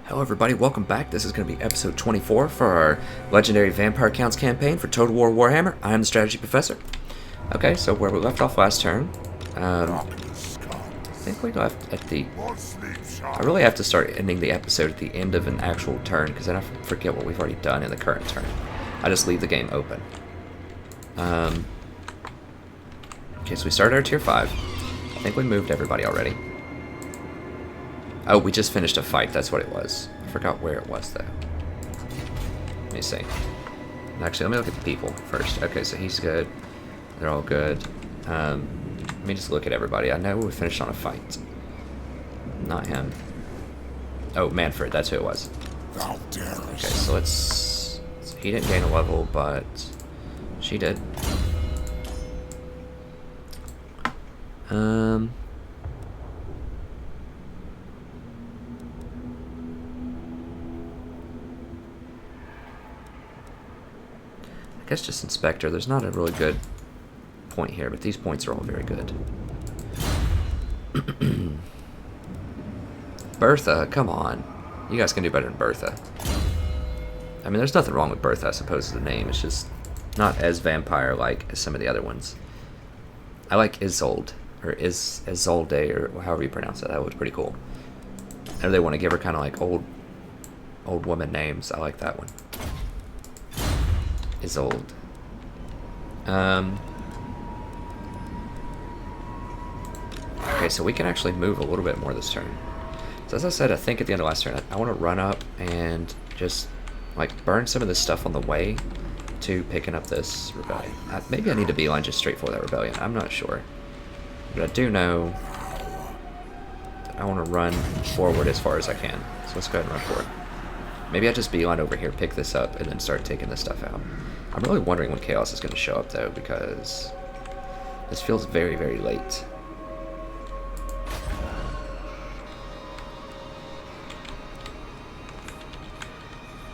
Hello everybody, welcome back. This is going to be episode 24 for our Legendary Vampire Counts campaign for Total War Warhammer. I am the Strategy Professor. Okay, so where we left off last turn, I think we left at the... I really have to start ending the episode at the end of an actual turn, because then I forget what we've already done in the current turn. I just leave the game open. Okay, so we started our tier 5. I think we moved everybody already. Oh, we just finished a fight, that's what it was. I forgot where it was, though. Let me see. Actually, let me look at the people first. Okay, so he's good. They're all good. Let me just look at everybody. I know we finished on a fight. Not him. Oh, Manfred, that's who it was. Okay, so let's... So he didn't gain a level, but she did. I guess just Inspector. There's not a really good point here, but these points are all very good. Bertha, come on. You guys can do better than Bertha. I mean, there's nothing wrong with Bertha, I suppose, as a name. It's just not as vampire-like as some of the other ones. I like Isolde, or Isolde, or however you pronounce it. That was pretty cool. I know they want to give her kind of like old woman names. I like that one. Isolde. Okay, so we can actually move a little bit more this turn. So as I said, I think at the end of last turn, I want to run up and just like burn some of this stuff on the way to picking up this rebellion. Maybe I need to beeline just straight for that rebellion. I'm not sure. But I do know that I want to run forward as far as I can. So let's go ahead and run forward. Maybe I just beeline over here, pick this up, and then start taking this stuff out. I'm really wondering when Chaos is going to show up, though, because this feels very, very late.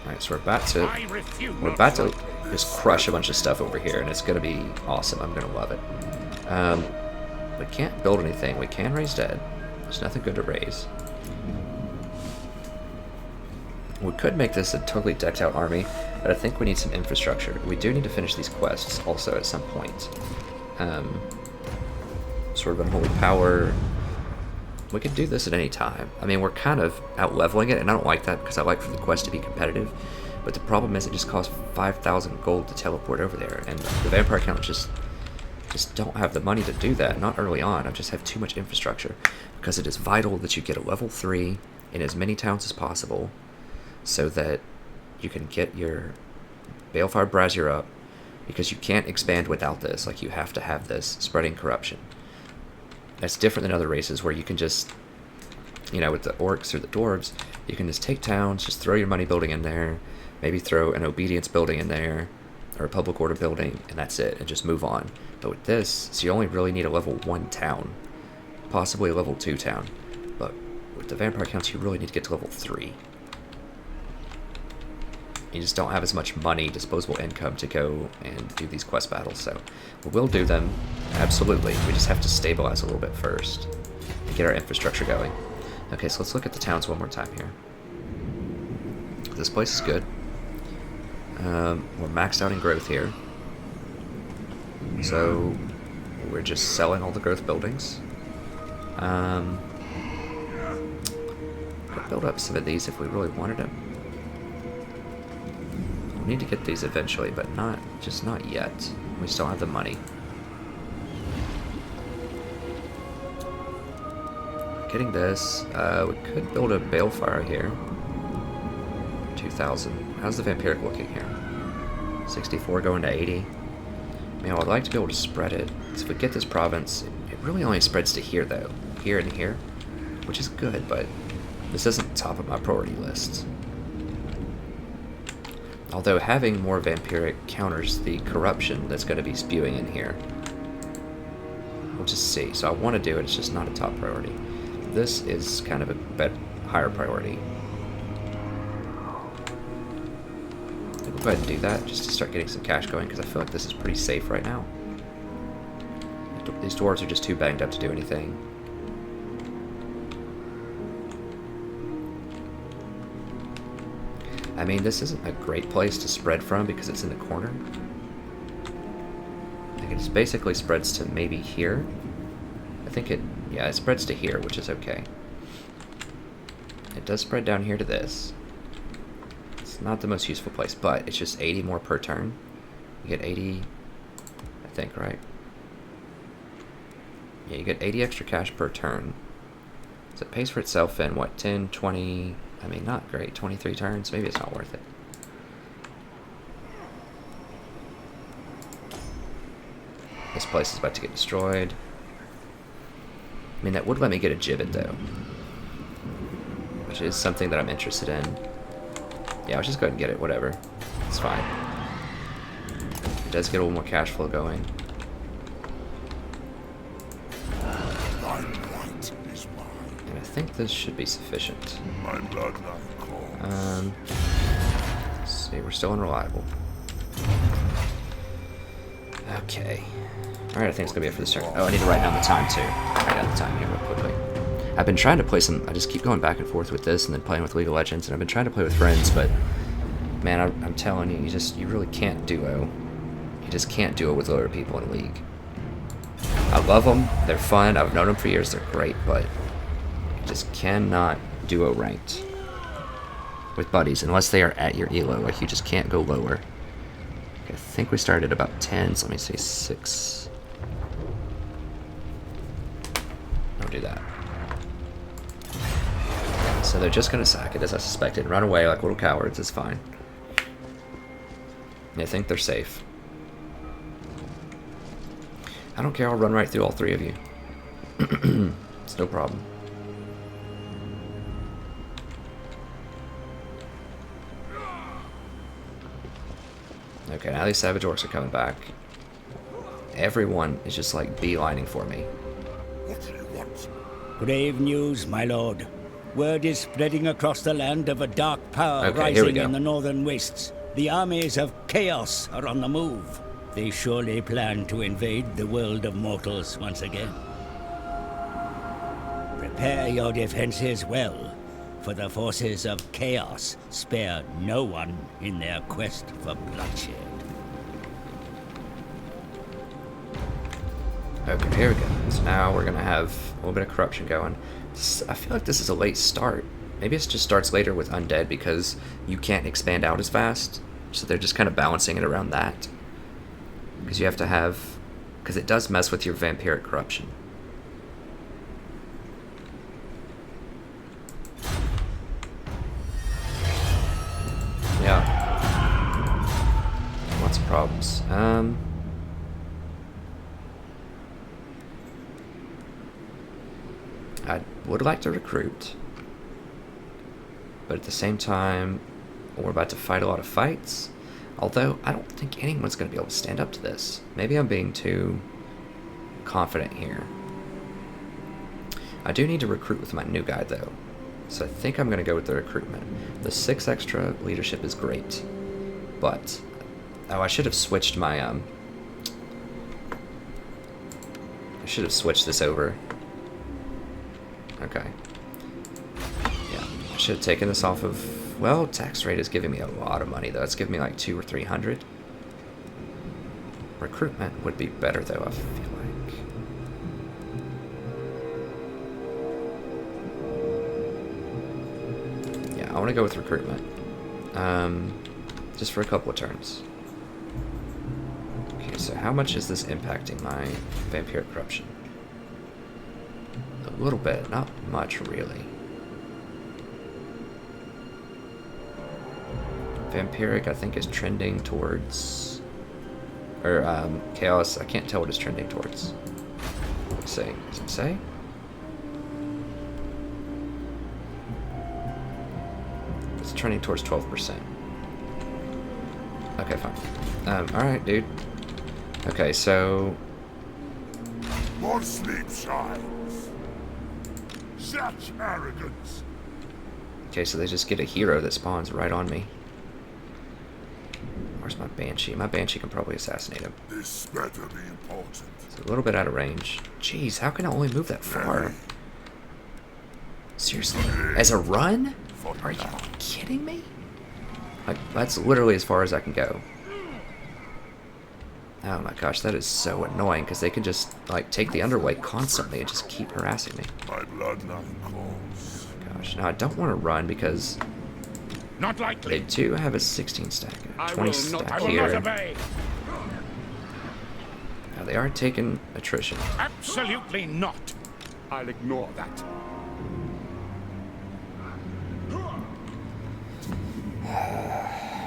Alright, so we're about to just crush a bunch of stuff over here, and it's going to be awesome. I'm going to love it. We can't build anything. We can raise dead. There's nothing good to raise. We could make this a totally decked out army, but I think we need some infrastructure. We do need to finish these quests also at some point. Sort of Unholy Power. We could do this at any time. I mean, we're kind of out leveling it, and I don't like that because I like for the quest to be competitive. But the problem is it just costs 5,000 gold to teleport over there, and the vampire count just don't have the money to do that. Not early on. I just have too much infrastructure because it is vital that you get a level 3 in as many towns as possible, so that you can get your Balefire Brazier up, because you can't expand without this. Like, you have to have this spreading corruption. That's different than other races where you can just, you know, with the orcs or the dwarves, you can just take towns, just throw your money building in there, maybe throw an obedience building in there, or a public order building, and that's it, and just move on. But with this, so you only really need a level 1 town, possibly a level 2 town. But with the vampire counts, you really need to get to level 3. You just don't have as much money, disposable income, to go and do these quest battles. So we will do them, absolutely. We just have to stabilize a little bit first and get our infrastructure going. Okay, so let's look at the towns one more time here. This place is good. We're maxed out in growth here. So we're just selling all the growth buildings. Could build up some of these if we really wanted them. We need to get these eventually, but not yet. We still have the money. Getting this, we could build a Balefire here. 2,000. How's the Vampiric looking here? 64 going to 80. Man, I would like to be able to spread it. So if we get this province, it really only spreads to here, though. Here and here, which is good, but this isn't top of my priority list. Although having more vampiric counters the corruption that's going to be spewing in here. We'll just see. So I want to do it, it's just not a top priority. This is kind of a bit higher priority. We'll go ahead and do that just to start getting some cash going, because I feel like this is pretty safe right now. These dwarves are just too banged up to do anything. I mean, this isn't a great place to spread from because it's in the corner. Like, it just basically spreads to maybe here. I think it, yeah, it spreads to here, which is okay. It does spread down here to this. It's not the most useful place, but it's just 80 more per turn. You get 80, I think, right? Yeah, you get 80 extra cash per turn. So it pays for itself in, what, 10, 20, I mean, not great, 23 turns? Maybe it's not worth it. This place is about to get destroyed. I mean, that would let me get a gibbet, though. Which is something that I'm interested in. Yeah, I'll just go ahead and get it, whatever. It's fine. It does get a little more cash flow going. And I think this should be sufficient. Let's see, we're still unreliable. Okay. Alright, I think it's gonna be it for this turn. Oh, I need to write down the time too. Write down the time here real quickly. I've been trying to play some, I just keep going back and forth with this and then playing with League of Legends, and I've been trying to play with friends, but man, I'm telling you, you really can't duo. You just can't duo with other people in League. I love them, they're fun, I've known them for years, they're great, but you just cannot duo ranked with buddies unless they are at your elo. Like, you just can't go lower. Okay, I think we started at about 10, so let me say 6. Don't do that. So they're just gonna sack it, as I suspected, run away like little cowards. It's fine. They think they're safe. I don't care, I'll run right through all 3 of you. It's no problem. Okay, now these Savage Orcs are coming back. Everyone is just like beelining for me. Grave news, my lord. Word is spreading across the land of a dark power Okay, here we rising go. in the northern wastes. The armies of chaos are on the move. They surely plan to invade the world of mortals once again. Prepare your defenses well, for the forces of chaos spare no one in their quest for bloodshed. Okay, here we go. So now we're gonna have a little bit of corruption going. I feel like this is a late start. Maybe it just starts later with undead because you can't expand out as fast. So they're just kind of balancing it around that. Because you have to have... Because it does mess with your vampiric corruption. Yeah. Lots of problems. I would like to recruit, but at the same time, we're about to fight a lot of fights. Although, I don't think anyone's going to be able to stand up to this. Maybe I'm being too confident here. I do need to recruit with my new guy, though. So I think I'm going to go with the recruitment. The 6 extra leadership is great. But, oh, I should have switched my, I should have switched this over. Okay. Yeah, I should have taken this off of... Well, tax rate is giving me a lot of money, though. It's giving me like 200 or 300. Recruitment would be better, though, I feel like. Yeah, I want to go with recruitment. Just for a couple of turns. Okay, so how much is this impacting my vampiric corruption? A little bit, not much, really. Vampiric, I think, is trending towards... Or, Chaos, I can't tell what it's trending towards. Let's see. Does it say? It's trending towards 12%. Okay, fine. Alright, dude. Okay, so... More sleep shines. Such arrogance. Okay, so they just get a hero that spawns right on me. Where's my Banshee? My Banshee can probably assassinate him. This better be important. It's a little bit out of range. Jeez, how can I only move that far? Seriously? As a run? Are you kidding me? Like, that's literally as far as I can go. Oh my gosh, that is so annoying, because they can just, like, take the underweight constantly and just keep harassing me. My bloodline calls. Gosh, now I don't want to run because Not likely. they do have a 16 stack, a I 20 will stack not here. obey. Now they are taking attrition. Absolutely not. I'll ignore that.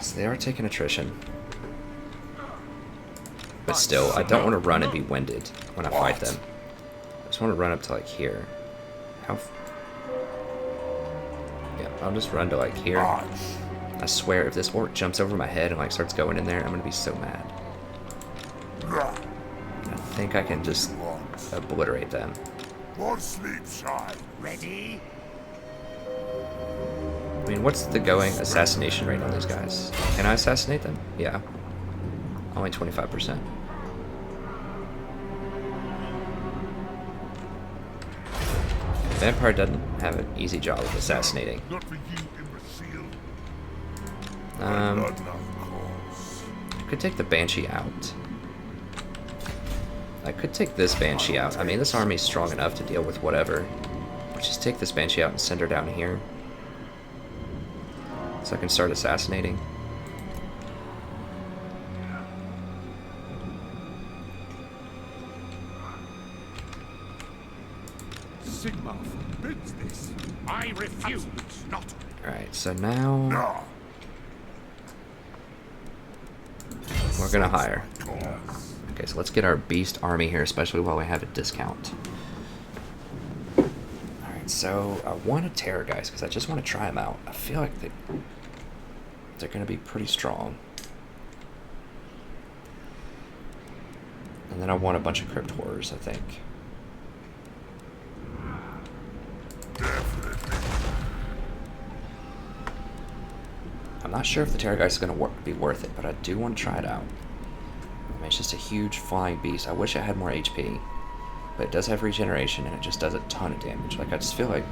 So they are taking attrition. But still, I don't want to run and be winded when I fight them. I just want to run up to, like, here. How... Yeah, I'll just run to, like, here. I swear, if this orc jumps over my head and, like, starts going in there, I'm going to be so mad. I think I can just obliterate them. More sleep shine. Ready? I mean, what's the going assassination rate on these guys? Can I assassinate them? Yeah. Only 25%. Vampire doesn't have an easy job of assassinating. Not for you, imbecile. I Bloodline calls. could take the Banshee out. I could take this Banshee out. I mean, this army's strong enough to deal with whatever. Let's just take this Banshee out and send her down here. So I can start assassinating. Sigma forbids this. I refuse. Not. Alright, so now No. we're gonna hire. Okay, so let's get our beast army here, especially while we have a discount. Alright, so I want a Terrorgeist because I just want to try them out. I feel like they're going to be pretty strong. And then I want a bunch of Crypt Horrors, I think. I'm not sure if the Terrorgeist is going to be worth it, but I do want to try it out. I mean, it's just a huge flying beast. I wish it had more HP, but it does have regeneration, and it just does a ton of damage. Like, I just feel like...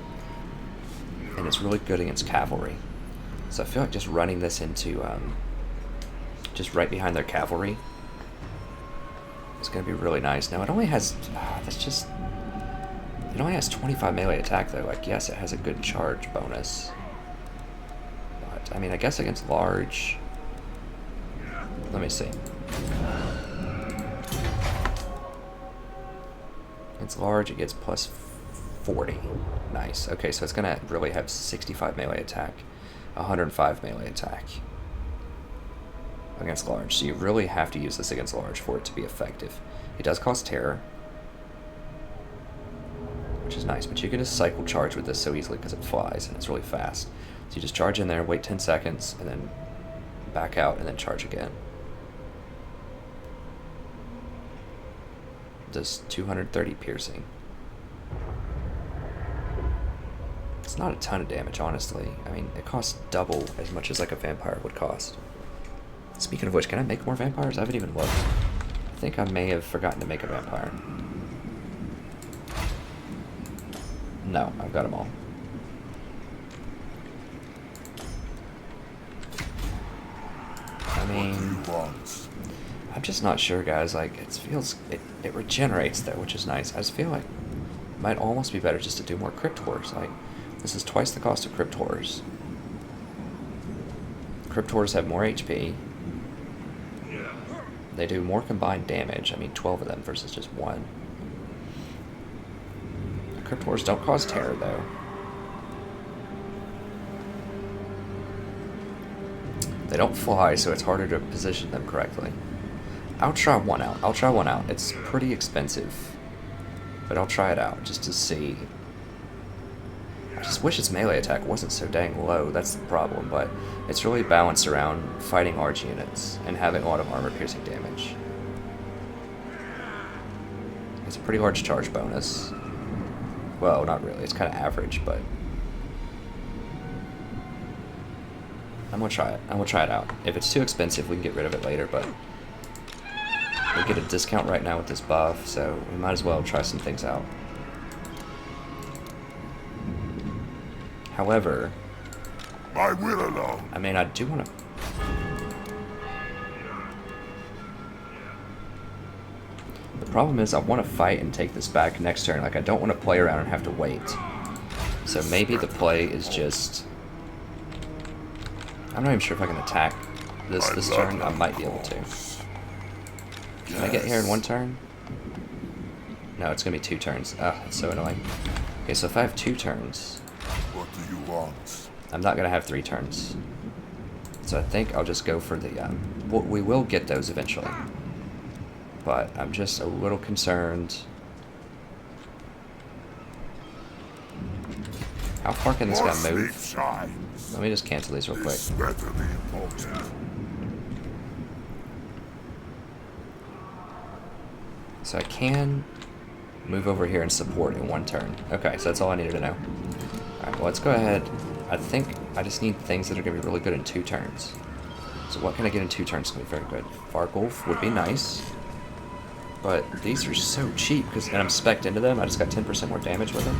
And it's really good against cavalry. So I feel like just running this into... just right behind their cavalry is going to be really nice. Now, it only has... that's just... It only has 25 melee attack, though. Like, yes, it has a good charge bonus. But, I mean, I guess against large... Let me see. It's large, it gets plus 40. Nice. Okay, so it's going to really have 65 melee attack, 105 melee attack against large. So you really have to use this against large for it to be effective. It does cost terror, which is nice, but you can just cycle charge with this so easily because it flies and it's really fast. So you just charge in there, wait 10 seconds, and then back out and then charge again. Does 230 piercing. It's not a ton of damage, honestly. I mean, it costs double as much as like a vampire would cost. Speaking of which, can I make more vampires? I haven't even looked. I think I may have forgotten to make a vampire. No, I've got them all. I mean... I'm just not sure, guys. Like, it regenerates though, which is nice. I just feel like it might almost be better just to do more Crypt Horrors. Like, this is twice the cost of Crypt Horrors. Crypt Horrors have more HP. They do more combined damage. I mean, 12 of them versus just one. The Crypt Horrors don't cause terror though. They don't fly, so it's harder to position them correctly. I'll try one out. I'll try one out. It's pretty expensive, but I'll try it out just to see. I just wish its melee attack wasn't so dang low. That's the problem, but it's really balanced around fighting large units and having a lot of armor-piercing damage. It's a pretty large charge bonus. Well, not really. It's kind of average, but I'm gonna try it. I'm gonna try it out. If it's too expensive, we can get rid of it later, but we get a discount right now with this buff, so we might as well try some things out. However, My will alone. I mean, I do want to problem is I want to fight and take this back next turn. Like, I don't want to play around and have to wait. So maybe the play is just... I'm not even sure if I can attack this turn. I might be able to. Can I get here in one turn? No, it's going to be 2 turns. Ah, that's so annoying. Okay, so if I have 2 turns... What do you want? I'm not going to have 3 turns. So I think I'll just go for the... we will get those eventually. But I'm just a little concerned. How far can this guy move? Let me just cancel these real quick. So I can move over here and support in 1 turn. Okay, so that's all I needed to know. Alright, well, let's go ahead. I think I just need things that are going to be really good in 2 turns. So what can I get in 2 turns is going to be very good. Vargulf would be nice. But these are so cheap, and I'm spec'd into them. I just got 10% more damage with them.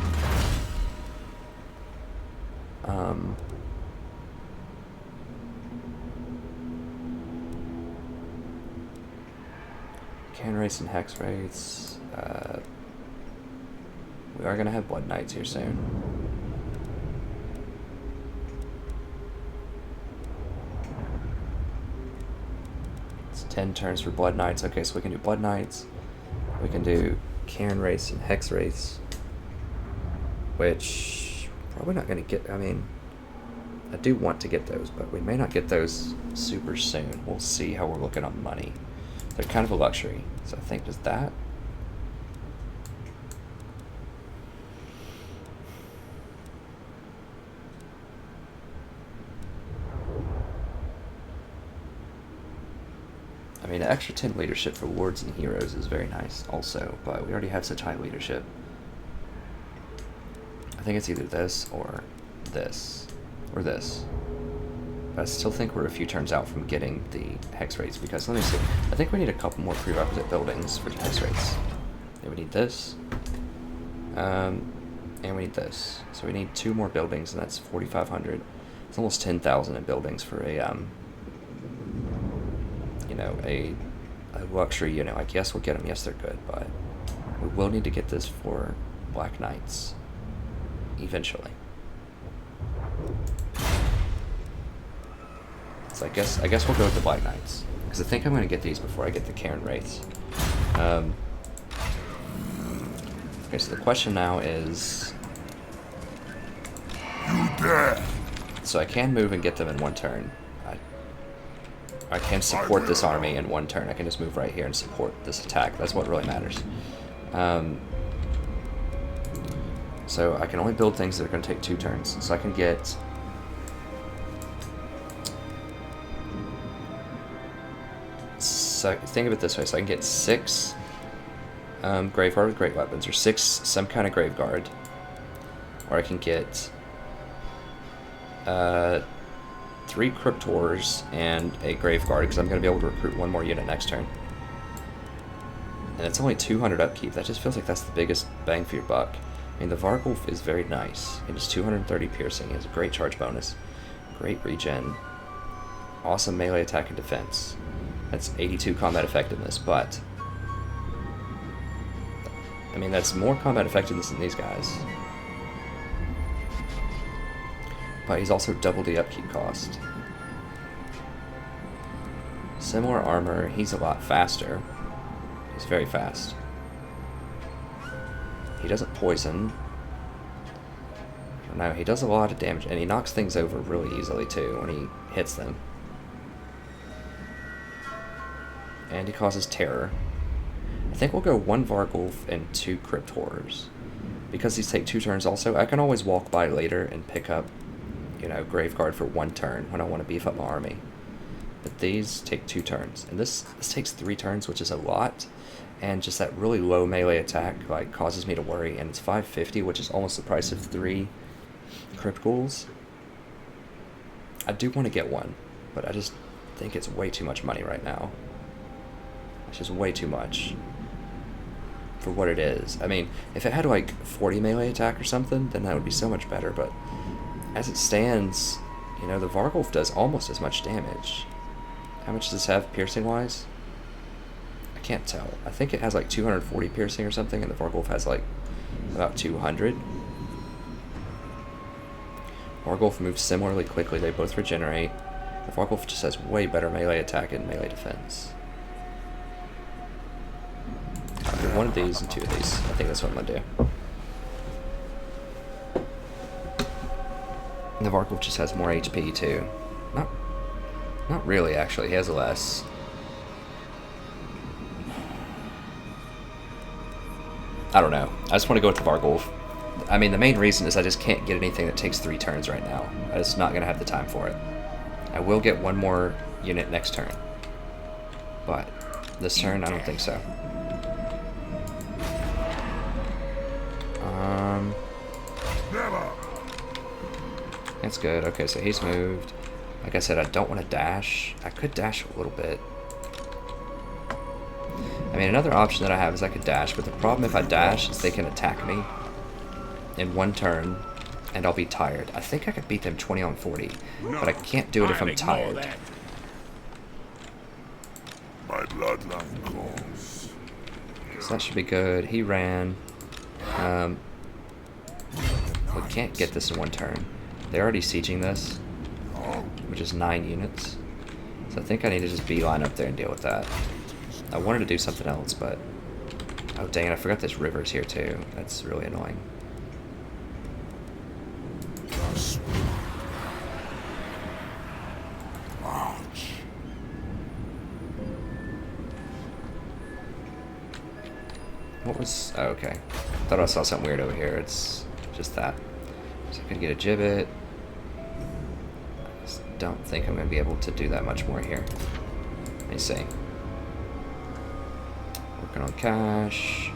Can race and hex rates. We are going to have Blood Knights here soon. It's 10 turns for Blood Knights. Okay, so we can do Blood Knights. We can do Cairn Race and Hex Race. Which, probably not going to get, I mean, I do want to get those, but we may not get those super soon. We'll see how we're looking on money. They're kind of a luxury, so I think does that. I mean, an extra 10 leadership for wards and heroes is very nice also, but we already have such high leadership. I think it's either this or this, or this. But I still think we're a few turns out from getting the hex rates, because let me see. I think we need a couple more prerequisite buildings for the hex rates. Yeah, we need this. And we need this. So we need 2 more buildings, and that's 4,500. It's almost 10,000 in buildings for a, you know, a luxury unit. Like, yes, we'll get them. Yes, they're good, but we will need to get this for Black Knights eventually. So I guess we'll go with the Black Knights, because I think I'm going to get these before I get the Cairn Wraiths. Okay, so the question now is... You dare! So I can move and get them in 1 turn. I can support this army in 1 turn. I can just move right here and support this attack. That's what really matters. So I can only build things that are going to take 2 turns. So I can get... So think of it this way. So I can get 6 Graveguard with great weapons, or 6 some kind of Graveguard. Or I can get 3 Cryptors and a Graveguard, because I'm going to be able to recruit 1 more unit next turn. And it's only 200 upkeep. That just feels like that's the biggest bang for your buck. I mean, the Vargulf is very nice. It is 230 piercing. He has a great charge bonus. Great regen. Awesome melee attack and defense. That's 82 combat effectiveness, but... I mean, that's more combat effectiveness than these guys. But he's also double the upkeep cost. Similar armor, he's a lot faster. He's very fast. He doesn't poison. No, he does a lot of damage, and he knocks things over really easily too when he hits them. And he causes terror. I think we'll go 1 Vargulf and 2 Crypt Horrors. Because these take 2 turns also, I can always walk by later and pick up, you know, Graveguard for 1 turn when I want to beef up my army. But these take 2 turns. And this takes 3 turns, which is a lot. And just that really low melee attack, like, causes me to worry. And it's 550, which is almost the price of 3 Crypt Ghouls. I do want to get 1, but I just think it's way too much money right now. It's just way too much for what it is. I mean, if it had like 40 melee attack or something, then that would be so much better, but as it stands, you know, the Vargulf does almost as much damage. How much does this have piercing wise? I can't tell. I think it has like 240 piercing or something, and the Vargulf has like about 200. Vargulf moves similarly quickly. They both regenerate. The Vargulf just has way better melee attack and melee defense. I'll do one of these and two of these. I think that's what I'm gonna do. And the Vargulf just has more HP too. Not really, actually. He has less. I don't know. I just want to go with the Vargulf. I mean, the main reason is I just can't get anything that takes 3 turns right now. I'm just not going to have the time for it. I will get one more unit next turn. But this turn, I don't think so. That's good. Okay, so he's moved. Like I said, I don't want to dash. I could dash a little bit. I mean, another option that I have is I could dash, but the problem if I dash is they can attack me in 1 turn, and I'll be tired. I think I could beat them 20 on 40, but I can't do it if I'm tired. My bloodline calls. So that should be good. He ran. We can't get this in 1 turn. They're already sieging this, which is 9 units. So I think I need to just beeline up there and deal with that. I wanted to do something else, but... Oh, dang it, I forgot this river's here, too. That's really annoying. March. What was... Oh, okay. Thought I saw something weird over here. It's just that. So I could get a gibbet. I just don't think I'm going to be able to do that much more here. Let me see. Working on cash.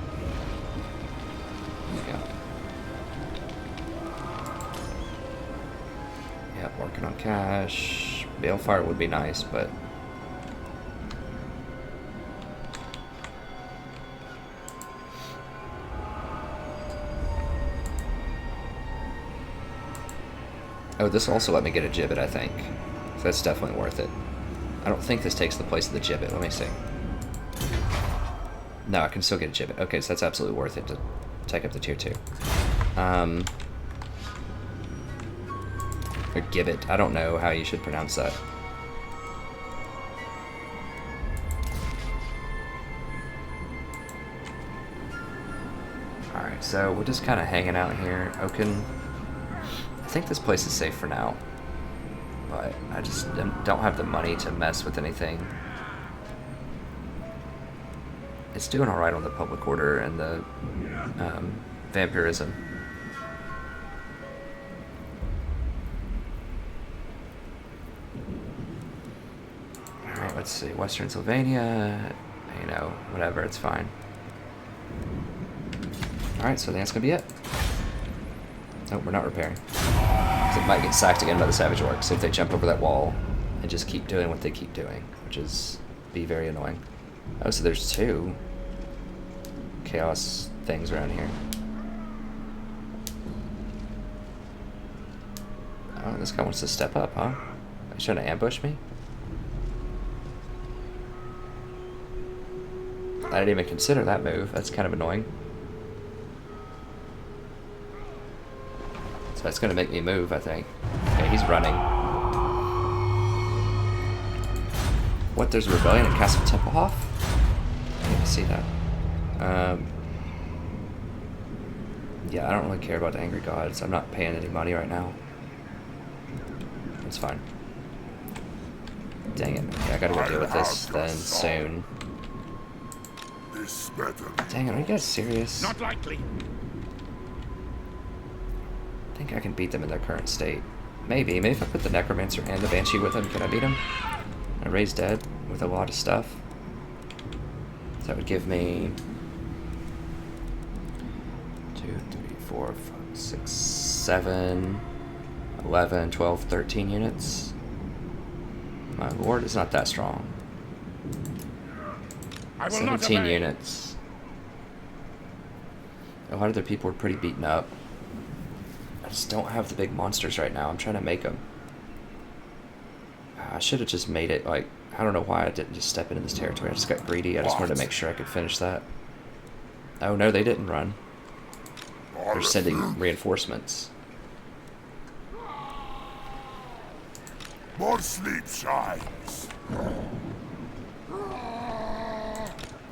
Yeah. Yeah, working on cash. Balefire would be nice, but... Oh, this will also let me get a gibbet, I think. So that's definitely worth it. I don't think this takes the place of the gibbet. Let me see. No, I can still get a gibbet. Okay, so that's absolutely worth it to take up the tier 2. Or gibbet. I don't know how you should pronounce that. Alright, so we're just kind of hanging out here. Oaken. I think this place is safe for now. But I just don't have the money to mess with anything. It's doing alright on the public order and the vampirism. Alright, let's see. Western Sylvania, you know, whatever, it's fine. Alright, so I think that's gonna be it. Oh, we're not repairing. It might get sacked again by the Savage Orcs if they jump over that wall and just keep doing what they keep doing, which is be very annoying. Oh, so there's 2 chaos things around here. Oh, this guy wants to step up, huh? He's trying to ambush me? I didn't even consider that move. That's kind of annoying. So that's going to make me move, I think. Okay, he's running. What, there's a rebellion at Castle Templehof? I didn't see that. Yeah, I don't really care about the Angry Gods. I'm not paying any money right now. It's fine. Dang it. Okay, I gotta go deal with this then soon. Dang it, are you guys serious? Not likely. I think I can beat them in their current state. Maybe if I put the Necromancer and the Banshee with them, can I beat them? I raise dead with a lot of stuff. So that would give me 2, 3, 4, 5, 6, 7, 11, 12, 13 units. My lord is not that strong. 17 units. A lot of their people are pretty beaten up. I just don't have the big monsters right now. I'm trying to make them. I should have just made it like I don't know why I didn't just step into this territory. I just got greedy. I just wanted to make sure I could finish that. Oh no, they didn't run. They're sending reinforcements. More sleep shines.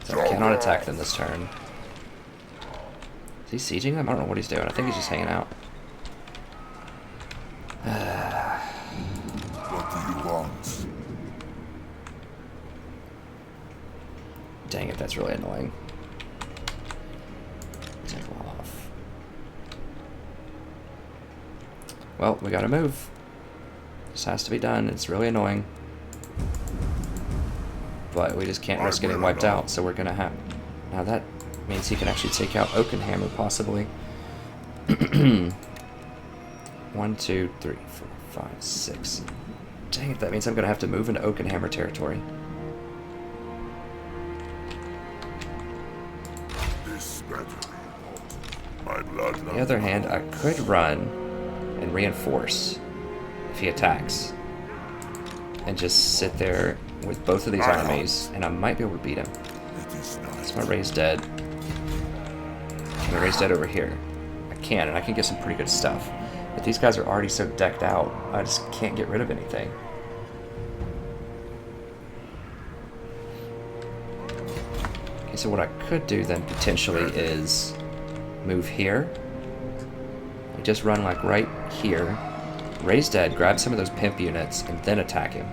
So I cannot attack them this turn. Is he sieging them? I don't know what he's doing. I think he's just hanging out. What do you want? Dang it, that's really annoying. Take off. Well, we gotta move. This has to be done. It's really annoying. But we just can't risk getting wiped out, so we're gonna have... Now that means he can actually take out Oakenhammer, possibly. 1, 2, 3, 4, 5, 6. Dang it, that means I'm gonna have to move into Oakenhammer territory. This better be my bloodline. On the other hand, I could run and reinforce if he attacks. And just sit there with both of these armies, and I might be able to beat him. It is nice. So my raised dead. Can I raise dead over here? I can, and I can get some pretty good stuff. But these guys are already so decked out, I just can't get rid of anything. Okay, so what I could do then potentially is move here. We just run like right here. Raise dead, grab some of those pimp units, and then attack him.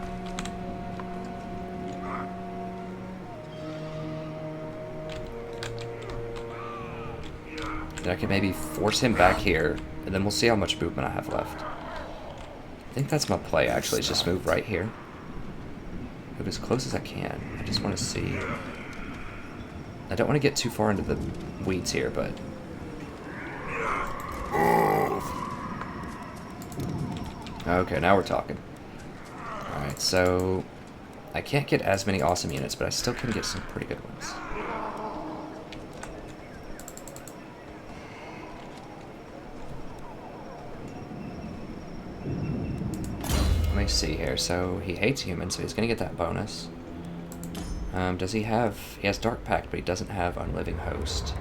Then I can maybe force him back here, and then we'll see how much movement I have left. I think that's my play, actually, is just move right here. Move as close as I can. I just want to see. I don't want to get too far into the weeds here, but... Okay, now we're talking. Alright, so... I can't get as many awesome units, but I still can get some pretty good ones. Let me see here. So he hates humans, so he's gonna get that bonus. Does he have... He has Dark Pact, but he doesn't have Unliving Host.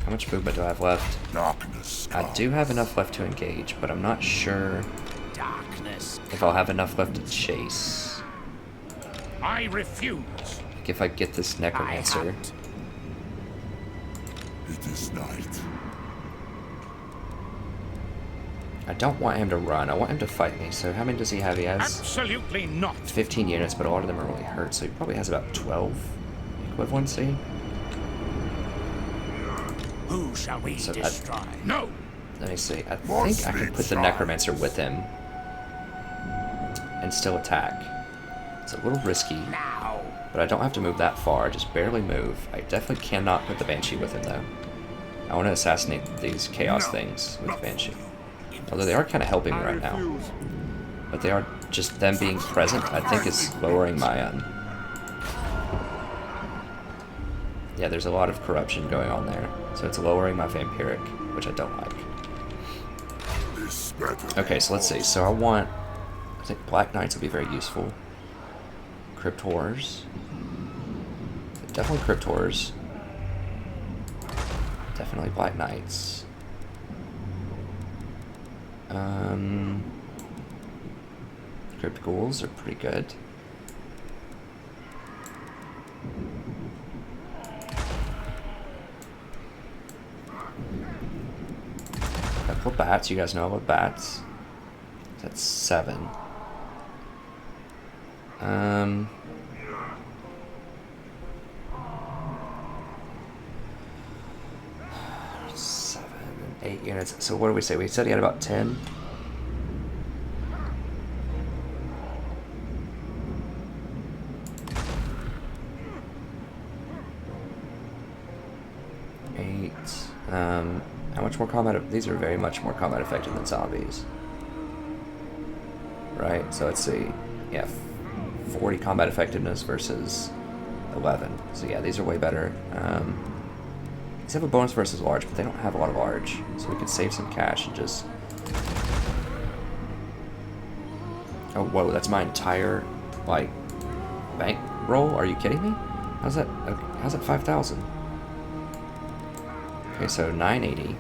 How much movement do I have left? Darkness I do have enough left to engage, but I'm not sure Darkness. if I'll have enough left to chase. I refuse. Like if I get this Necromancer. It is night. I don't want him to run. I want him to fight me. So how many does he have? He has Absolutely not. 15 units, but a lot of them are really hurt. So he probably has about 12 equivalency. Who shall we So destroy? No. Let me see. I think I can put the Necromancer with him and still attack. It's a little risky, Now. but I don't have to move that far. Just barely move. I definitely cannot put the Banshee with him, though. I want to assassinate these Chaos things with Banshee. Although they are kind of helping me I right now. refuse. But they are just them being present, I think, is lowering my yeah, there's a lot of corruption going on there. So it's lowering my vampiric, which I don't like. This better. Okay, so let's see. So I think Black Knights will be very useful. Crypt Horrors. Definitely Crypt Horrors. Definitely Black Knights. Crypt Ghouls are pretty good. A couple of bats. You guys know about bats. That's 7. 7 and 8 units. So what do we say? We said he had about 10. How much more combat? These are very much more combat effective than zombies. Right, so let's see. Yeah, 40 combat effectiveness versus 11. So yeah, these are way better. These have a bonus versus large, but they don't have a lot of large. So we could save some cash and just Oh, whoa, that's my entire, like, bank roll? Are you kidding me? How's that 5,000? Okay, so 980.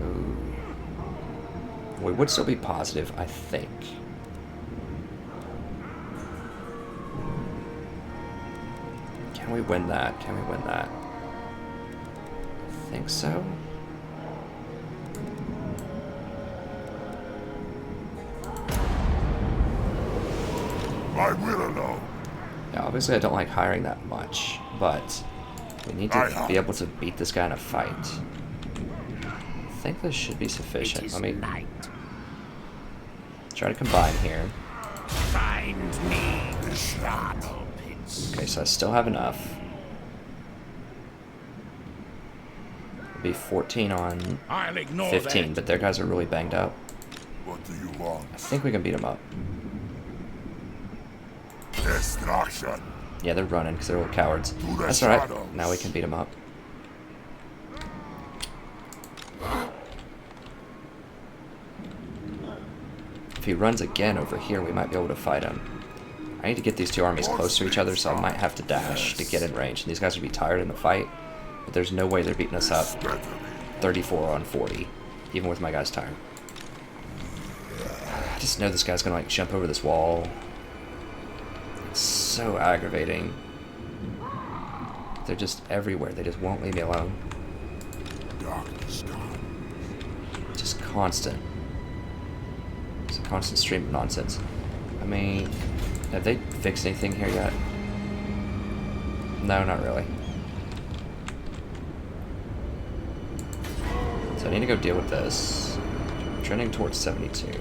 Ooh. We would still be positive, I think. Can we win that? Can we win that? I think so. My will alone. Yeah, obviously I don't like hiring that much, but we need to be able to beat this guy in a fight. I think this should be sufficient. Let me try to combine here. Find me the charnel pits. Okay, so I still have enough. It'll be 14 on I'll ignore 15, that. but their guys are really banged up. What do you want? I think we can beat them up. Destruction. Yeah, they're running because they're little cowards. To the That's alright. shadows. Now we can beat them up. If he runs again over here, we might be able to fight him. I need to get these two armies close to each other, so I might have to dash to get in range. And these guys would be tired in the fight, but there's no way they're beating us up 34 on 40, even with my guys tired. I just know this guy's gonna like jump over this wall. It's so aggravating. They're just everywhere. They just won't leave me alone. Darkness come. Just constant. It's a constant stream of nonsense. I mean, have they fixed anything here yet? No, not really. So I need to go deal with this. I'm trending towards 72.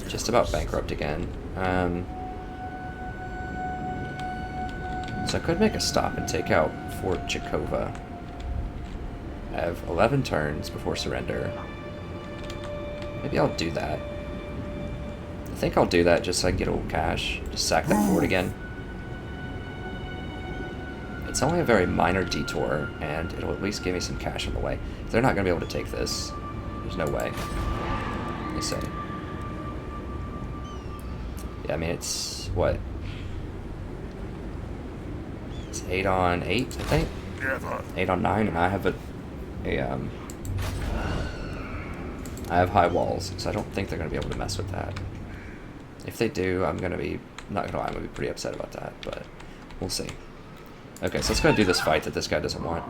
Just about bankrupt again. So I could make a stop and take out Fort Jakova. I have 11 turns before surrender. Maybe I'll do that. I think I'll do that just so I can get a little cash. Just sack that fort again. It's only a very minor detour, and it'll at least give me some cash on the way. They're not going to be able to take this. There's no way. They say. Yeah, I mean, it's, what? It's 8 on 8, I think? 8 on 9, and I have I have high walls, so I don't think they're going to be able to mess with that. If they do, I'm going to be, not going to lie, I'm going to be pretty upset about that, but we'll see. Okay, so let's go do this fight that this guy doesn't want.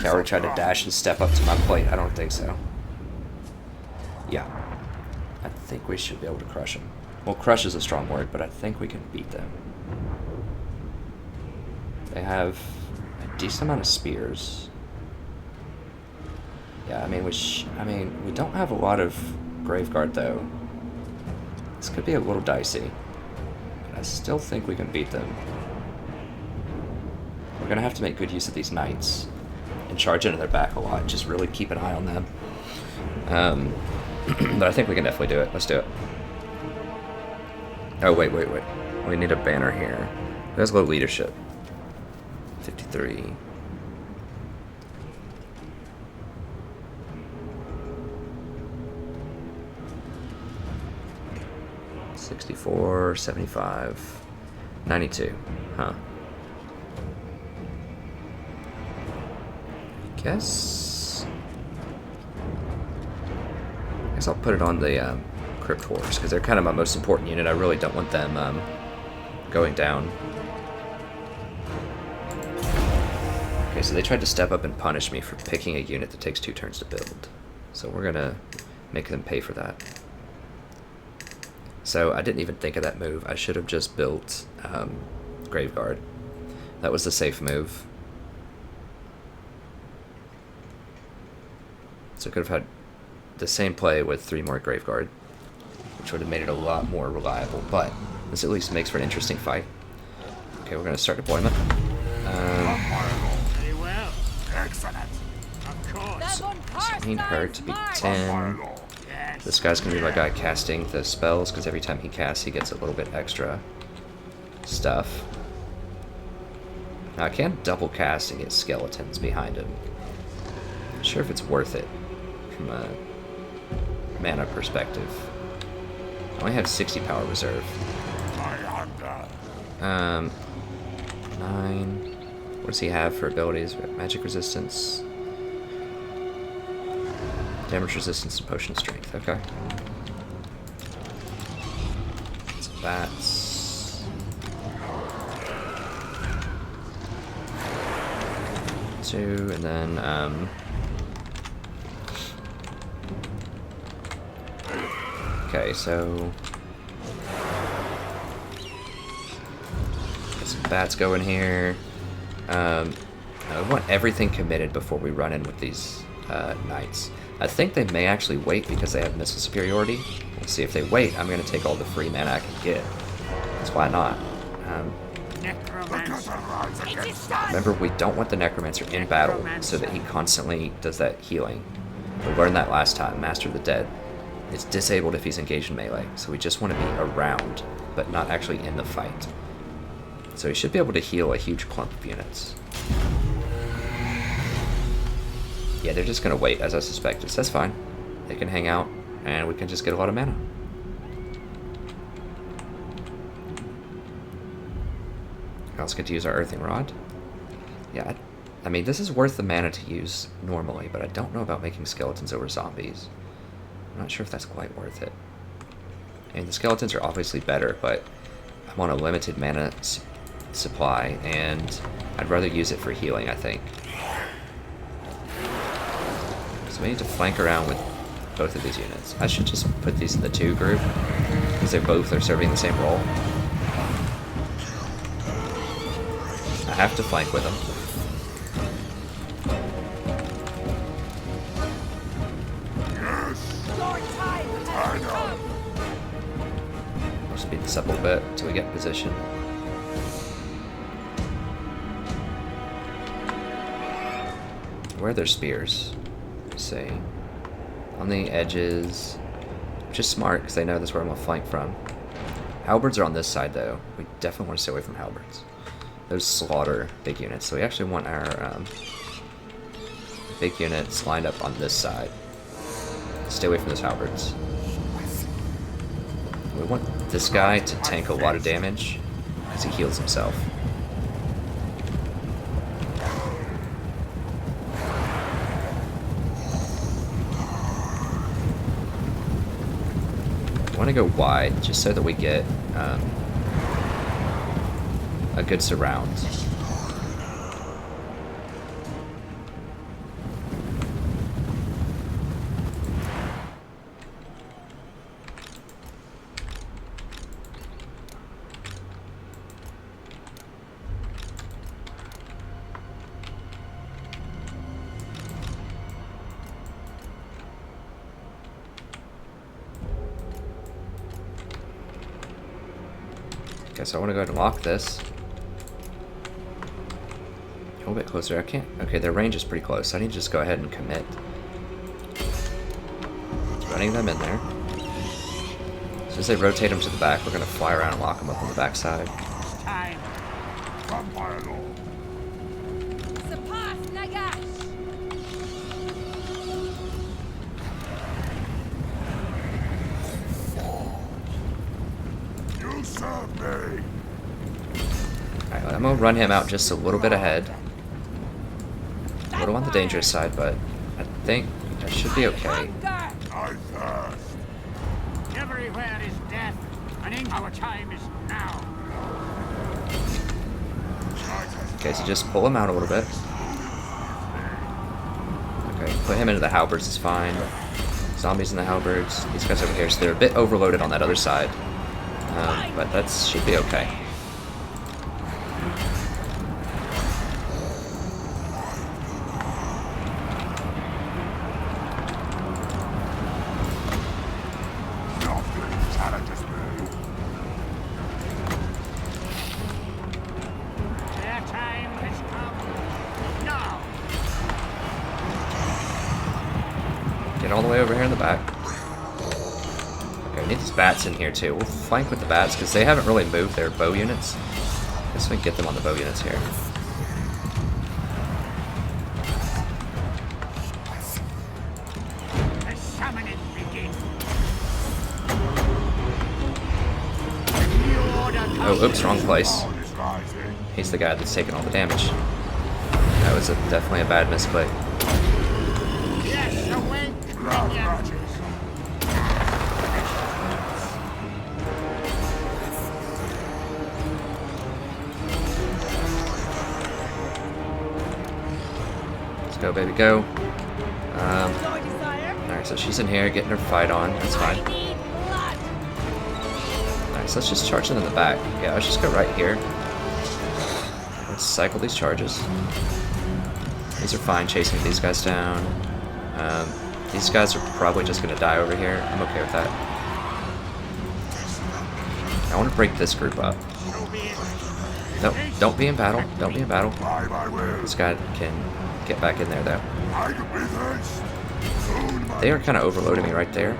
Coward tried to dash and step up to my plate. I don't think so. Yeah. I think we should be able to crush him. Well, crush is a strong word, but I think we can beat them. They have a decent amount of spears. Yeah, I mean, we don't have a lot of Graveguard, though. This could be a little dicey. But I still think we can beat them. We're going to have to make good use of these knights. And charge into their back a lot. Just really keep an eye on them. But I think we can definitely do it. Let's do it. Oh, wait. We need a banner here. Who has low leadership? 53. $64, $75, $92. Huh. Guess I'll put it on the Crypt Horse, because they're kind of my most important unit. I really don't want them going down. Okay, so they tried to step up and punish me for picking a unit that takes 2 turns to build. So we're going to make them pay for that. So I didn't even think of that move. I should have just built Graveguard. That was the safe move. So I could have had the same play with 3 more Graveguard, which would have made it a lot more reliable, but this at least makes for an interesting fight. Okay, we're going to start deployment. Very well. Excellent. Of course. So I need her to be 10. This guy's going to be my guy casting the spells, because every time he casts, he gets a little bit extra stuff. Now, I can double cast and get skeletons behind him. Not sure if it's worth it, from a mana perspective. I only have 60 power reserve. 9. What does he have for abilities? Magic resistance, damage resistance, and potion strength. Okay. So that's 2, and then okay, so get some bats going here. I want everything committed before we run in with these knights. I think they may actually wait because they have missile superiority. We'll see if they wait. I'm going to take all the free mana I can get. That's why not. Remember, we don't want the Necromancer in battle so that he constantly does that healing. We learned that last time, Master of the Dead. It's disabled if he's engaged in melee, so we just want to be around, but not actually in the fight. So he should be able to heal a huge clump of units. Yeah, they're just going to wait, as I suspected, so that's fine. They can hang out, and we can just get a lot of mana. I also get to use our Earthing Rod. Yeah, I mean, this is worth the mana to use normally, but I don't know about making skeletons over zombies. I'm not sure if that's quite worth it. And the skeletons are obviously better, but I'm on a limited mana supply, and I'd rather use it for healing, I think. So we need to flank around with both of these units. I should just put these in the 2 group, because they both are serving the same role. I have to flank with them. I'll speed this up a little bit until we get in position. Where are their spears? Let's see. On the edges, which is smart because they know that's where I'm gonna flank from. Halberds are on this side though. We definitely want to stay away from halberds. Those slaughter big units, so we actually want our big units lined up on this side. Stay away from those halberds. We want this guy to tank a lot of damage as he heals himself. I want to go wide just so that we get a good surround. Okay, so I want to go ahead and lock this. A little bit closer. I can't. Okay, their range is pretty close. So I need to just go ahead and commit. Just running them in there. As soon as they rotate them to the back, we're going to fly around and lock them up on the back side. Time. Come by along. You serve me. Alright, I'm going to run him out just a little bit ahead. A little on the dangerous side, but I think that should be okay. I thirst. Everywhere is death, and our time is now. Okay, so just pull him out a little bit. Okay, put him into the halberds is fine. Zombies in the halberds. These guys over here, so they're a bit overloaded on that other side. But that should be okay. Nothing challenges me. Their time has come. Now. Get all the way over here in the back. Okay, we need these bats in here too. We'll flank with the bats because they haven't really moved their bow units. I guess we can get them on the bow units here. Oh, oops, wrong place. He's the guy that's taking all the damage. That was definitely a bad misplay. Yes, awake, minions. Let's go, baby, go. Alright, so she's in here getting her fight on. That's fine. Alright, so let's just charge them in the back. Yeah, let's just go right here. Let's cycle these charges. These are fine chasing these guys down. These guys are probably just going to die over here. I'm okay with that. I want to break this group up. No, don't be in battle. Don't be in battle. This guy can get back in there, though. They are kind of overloading me right there.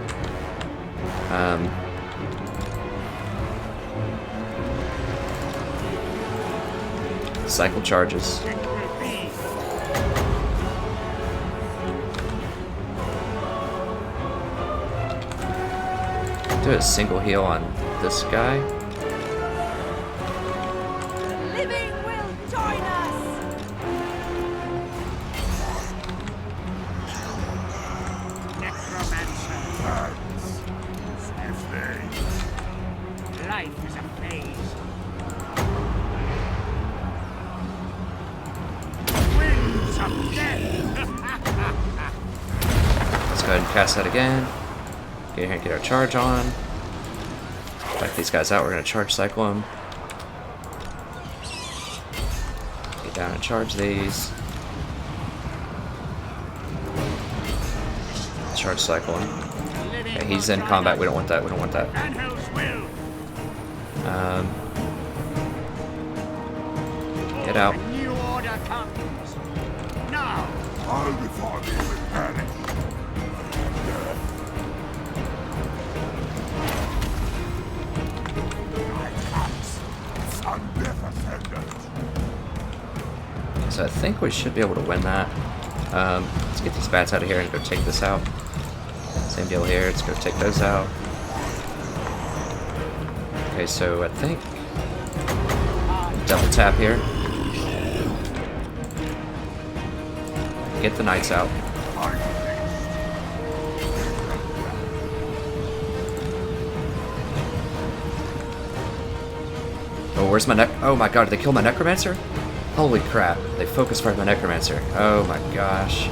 Cycle charges. Do a single heal on this guy. The living will join us. Life is a phase. Winds of death. Let's go ahead and cast that again. Get here and get our charge on. Back these guys out. We're going to charge cycle them. Get down and charge these. Charge cycle him. Okay, he's in combat. We don't want that. We don't want that. Get out. New order comes. Now. I'll be fought with panic. So I think we should be able to win that. Let's get these bats out of here and go take this out. Same deal here. Let's go take those out. Okay, so I think double tap here. Get the knights out. Oh, where's my oh my god, did they kill my necromancer? Holy crap, they focus fired my necromancer. Oh my gosh.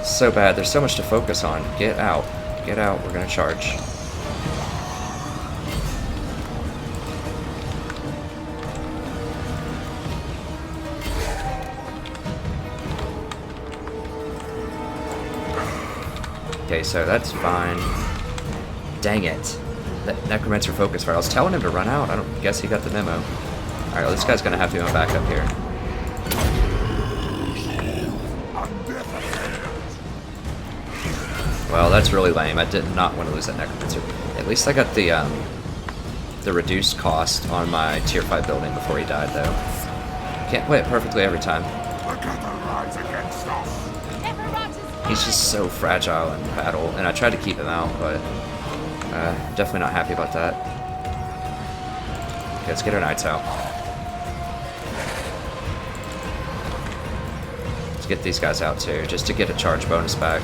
So bad, there's so much to focus on. Get out. Get out, we're gonna charge. Okay, so that's fine. Dang it. That necromancer focus fire. I was telling him to run out. I don't guess he got the memo. Alright, well, this guy's gonna have to go back up here. Well, that's really lame. I did not want to lose that necromancer. At least I got the reduced cost on my tier 5 building before he died, though. Can't play it perfectly every time. He's just so fragile in battle, and I tried to keep him out, but definitely not happy about that. Okay, let's get our knights out. Let's get these guys out too, just to get a charge bonus back.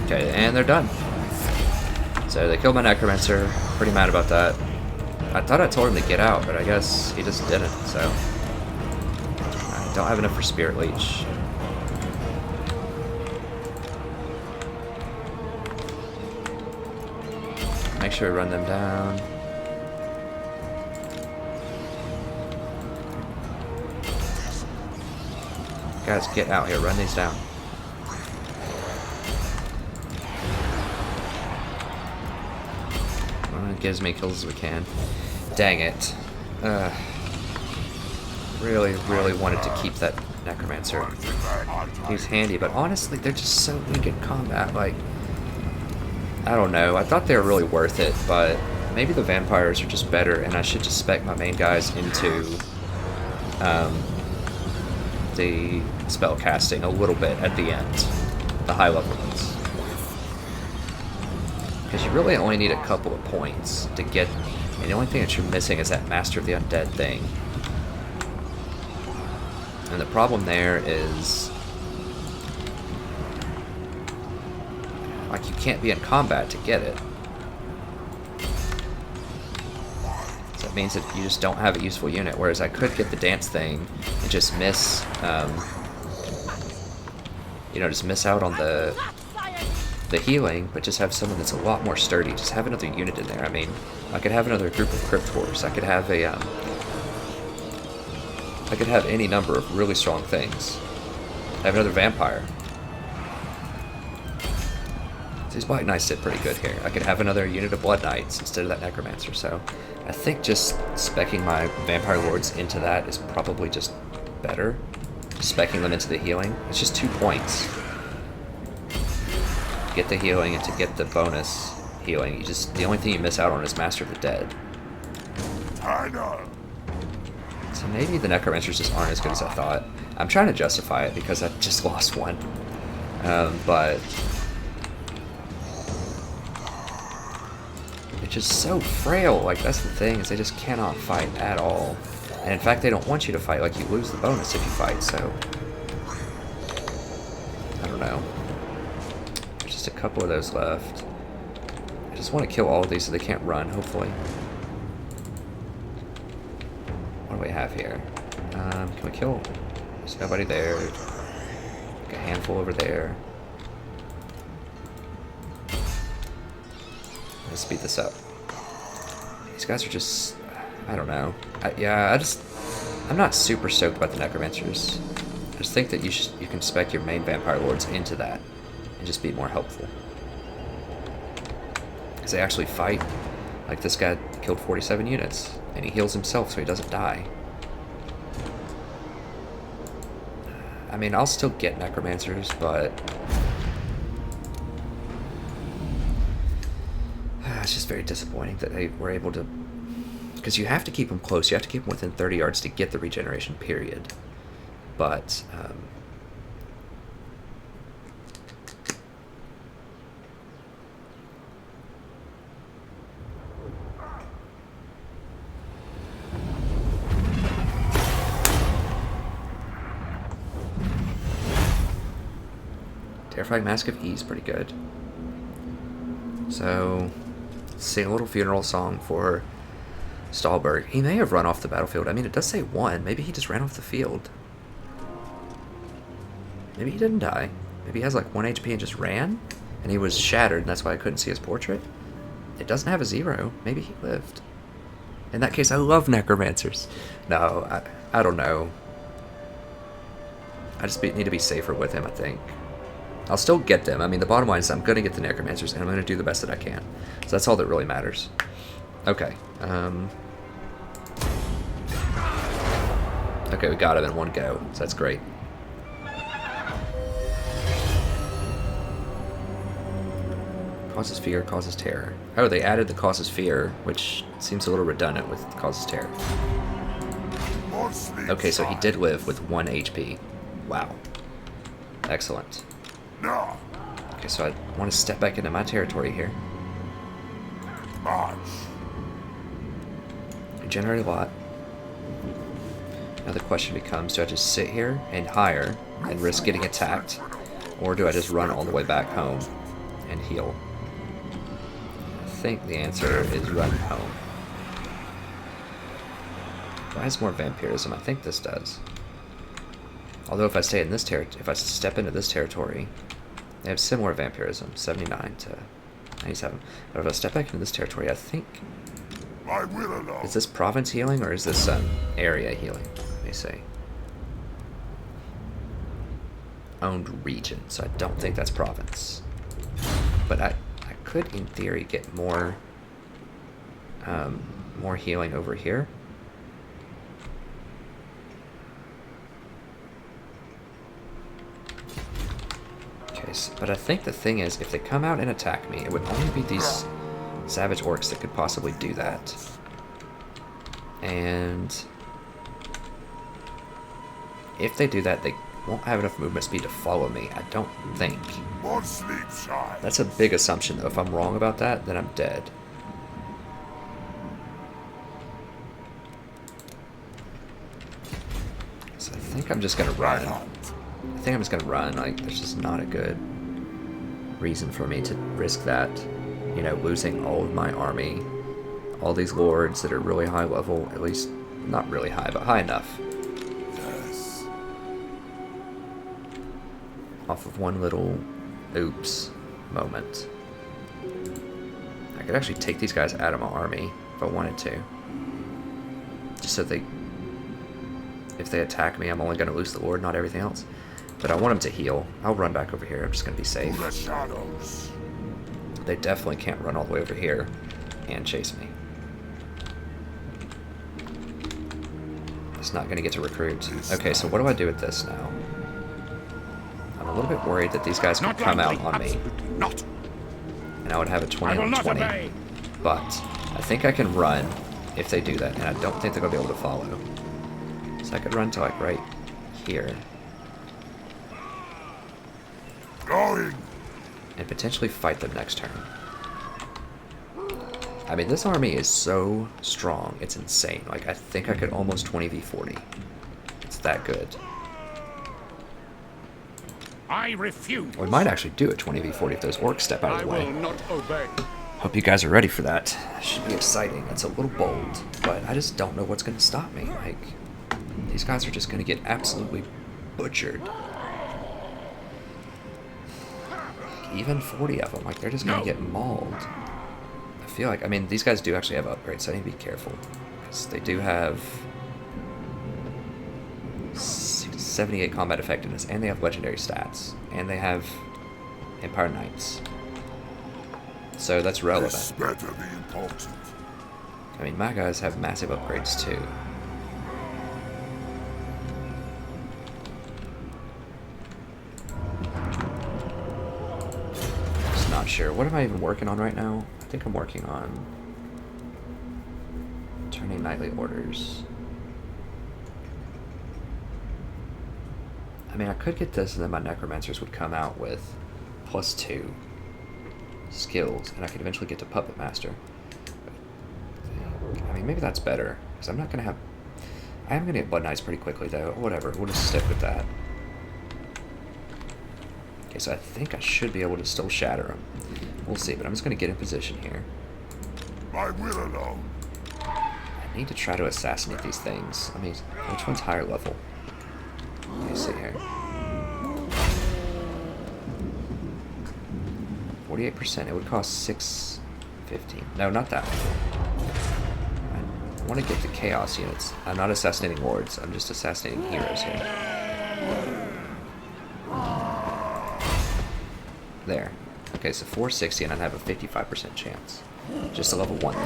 Okay, and they're done. So they killed my necromancer. Pretty mad about that. I thought I told him to get out, but I guess he just didn't, so. I don't have enough for Spirit Leech. Make sure we run them down. Guys, get out here. Run these down. Get as many kills as we can. Dang it. Really, really wanted to keep that necromancer. He's handy, but honestly, they're just so weak in combat. Like, I don't know. I thought they were really worth it, but maybe the vampires are just better, and I should just spec my main guys into the spell casting a little bit at the end, the high level ones. Because you really only need a couple of points to get, and the only thing that you're missing is that Master of the Undead thing. And the problem there is, like, you can't be in combat to get it. So that means that you just don't have a useful unit, whereas I could get the dance thing and just miss, you know, just miss out on the healing, but just have someone that's a lot more sturdy. Just have another unit in there. I mean, I could have another group of Crypt Horrors. I could have a, I could have any number of really strong things. I have another vampire. So these Black Knights did pretty good here. I could have another unit of Blood Knights instead of that Necromancer. So I think just speccing my Vampire Lords into that is probably just better. Speccing them into the healing. It's just 2 points. Get the healing and to get the bonus healing. You just, the only thing you miss out on is Master of the Dead. I know. So maybe the Necromancers just aren't as good as I thought. I'm trying to justify it because I just lost one. But it's just so frail. Like, that's the thing, is they just cannot fight at all. And in fact, they don't want you to fight. Like, you lose the bonus if you fight, so I don't know. There's just a couple of those left. I just want to kill all of these so they can't run, hopefully. What do we have here? Can we kill? There's nobody there. Like a handful over there. Let's speed this up. These guys are just, I don't know. I'm not super stoked about the Necromancers. I just think that you can spec your main Vampire Lords into that and just be more helpful. Because they actually fight. Like, this guy killed 47 units, and he heals himself so he doesn't die. I mean, I'll still get Necromancers, but it's just very disappointing that they were able to, because you have to keep them close. You have to keep them within 30 yards to get the regeneration period. But Terrifying Mask of E is pretty good. So, sing a little funeral song for Stahlberg. He may have run off the battlefield. I mean, it does say 1. Maybe he just ran off the field. Maybe he didn't die. Maybe he has like 1 HP and just ran, and he was shattered, and that's why I couldn't see his portrait. It doesn't have a 0. Maybe he lived. In that case, I love Necromancers. No, I don't know. I just need to be safer with him, I think. I'll still get them. I mean, the bottom line is I'm going to get the Necromancers, and I'm going to do the best that I can. So that's all that really matters. Okay. Okay, we got him in one go, so that's great. Causes fear, causes terror. Oh, they added the causes fear, which seems a little redundant with causes terror. Okay, so he did live with 1 HP. Wow. Excellent. No. Okay, so I want to step back into my territory here. March. Regenerate a lot. Now the question becomes, do I just sit here and hire and risk getting attacked? Or do I just run all the way back home and heal? I think the answer is run home. Why has more vampirism? I think this does. Although if I stay in this if I step into this territory, they have similar vampirism, 79 to 97. But if I step back into this territory, I think, I will alone. is this province healing or is this area healing? Let me see. Owned region, so I don't think that's province. But I could, in theory, get more more healing over here. But I think the thing is, if they come out and attack me, it would only be these Savage Orcs that could possibly do that. And if they do that, they won't have enough movement speed to follow me, I don't think. More sleep shine. That's a big assumption, though. If I'm wrong about that, then I'm dead. So I think I'm just gonna run. I think I'm just gonna run. Like, there's just not a good reason for me to risk that. You know, losing all of my army, all these lords that are really high level, at least not really high, but high enough. Yes. Off of one little oops moment. I could actually take these guys out of my army if I wanted to. Just so they, if they attack me, I'm only going to lose the lord, not everything else. But I want them to heal. I'll run back over here. I'm just going to be safe. To the shadows. They definitely can't run all the way over here and chase me. It's not going to get to recruit. Okay, so what do I do with this now? I'm a little bit worried that these guys could come out on me. Absolutely not. And I would have a 20 I will on not 20. obey. But I think I can run if they do that, and I don't think they're going to be able to follow. So I could run to like right here Going. and potentially fight them next turn. I mean, this army is so strong, it's insane. Like, I think I could almost 20v40. It's that good. I refuse. We might actually do a 20v40 if those orcs step out of I the will way. not obey. Hope you guys are ready for that. Should be exciting. It's a little bold, but I just don't know what's going to stop me. Like, these guys are just going to get absolutely butchered. Even 40 of them, like, they're just going to get mauled. I feel like, I mean, these guys do actually have upgrades, so I need to be careful. Because they do have 78 combat effectiveness, and they have legendary stats, and they have Empire Knights. So that's relevant. This better be important. I mean, my guys have massive upgrades too. Just not sure. What am I even working on right now? I think I'm working on turning nightly orders. I mean, I could get this and then my necromancers would come out with +2 skills, and I could eventually get to Puppet Master. I mean, maybe that's better, because I'm not going to have... I am going to get Blood Knights pretty quickly, though. Whatever, we'll just stick with that. Okay, so I think I should be able to still shatter them. We'll see, but I'm just going to get in position here. My will alone. I need to try to assassinate these things. I mean, which one's higher level? Let me see here. 48%. It would cost 615. No, not that one. I want to get the chaos units. I'm not assassinating lords. I'm just assassinating heroes here. There. Okay, so 460, and I'd have a 55% chance. Just a level 1 there.